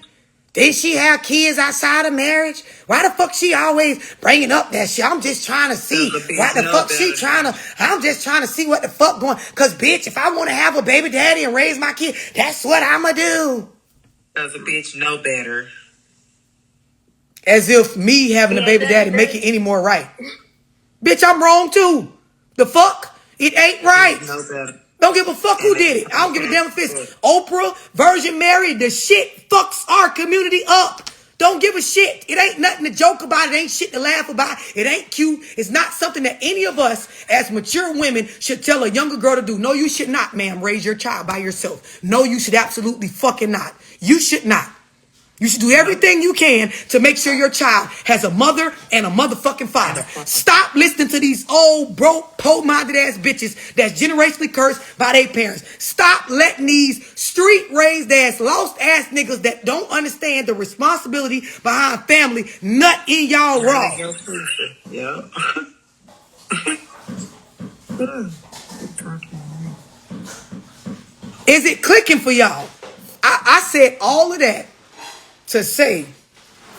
Did she have kids outside of marriage? Why the fuck she always bringing up that shit? I'm just trying to see why the fuck she I'm just trying to see what the fuck going. Cause bitch, if I want to have a baby daddy and raise my kid, that's what I'ma do. Cause a bitch know better. As if me having a baby daddy make it any more right. Bitch, I'm wrong too. The fuck? It ain't right. Know better. Don't give a fuck who did it. I don't give a damn if it's Oprah, Virgin Mary. The shit fucks our community up. Don't give a shit. It ain't nothing to joke about. It ain't shit to laugh about. It ain't cute. It's not something that any of us as mature women should tell a younger girl to do. No, you should not, ma'am, raise your child by yourself. No, you should absolutely fucking not. You should not. You should do everything you can to make sure your child has a mother and a motherfucking father. Stop listening to these old, broke, pole-minded ass bitches that's generationally cursed by their parents. Stop letting these street-raised ass, lost ass niggas that don't understand the responsibility behind family nut in y'all raw. Yeah. Is it clicking for y'all? I said all of that to say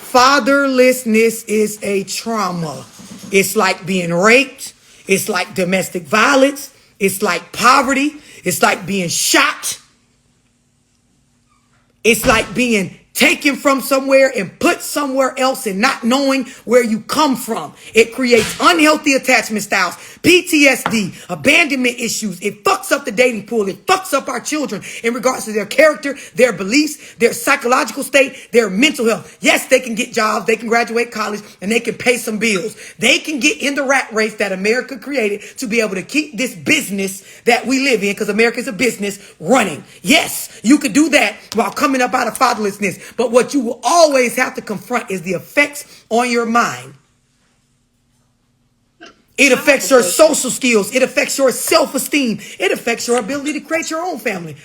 fatherlessness is a trauma. It's like being raped. It's like domestic violence. It's like poverty. It's like being shot. It's like being taken from somewhere and put somewhere else and not knowing where you come from. It creates unhealthy attachment styles, PTSD, abandonment issues. It fucks up the dating pool. It fucks up our children in regards to their character, their beliefs, their psychological state, their mental health. Yes, they can get jobs, they can graduate college, and they can pay some bills. They can get in the rat race that America created to be able to keep this business that we live in, because America is a business, running. Yes, you could do that while coming up out of fatherlessness. But what you will always have to confront is the effects on your mind. It affects your social skills. It affects your self-esteem. It affects your ability to create your own family.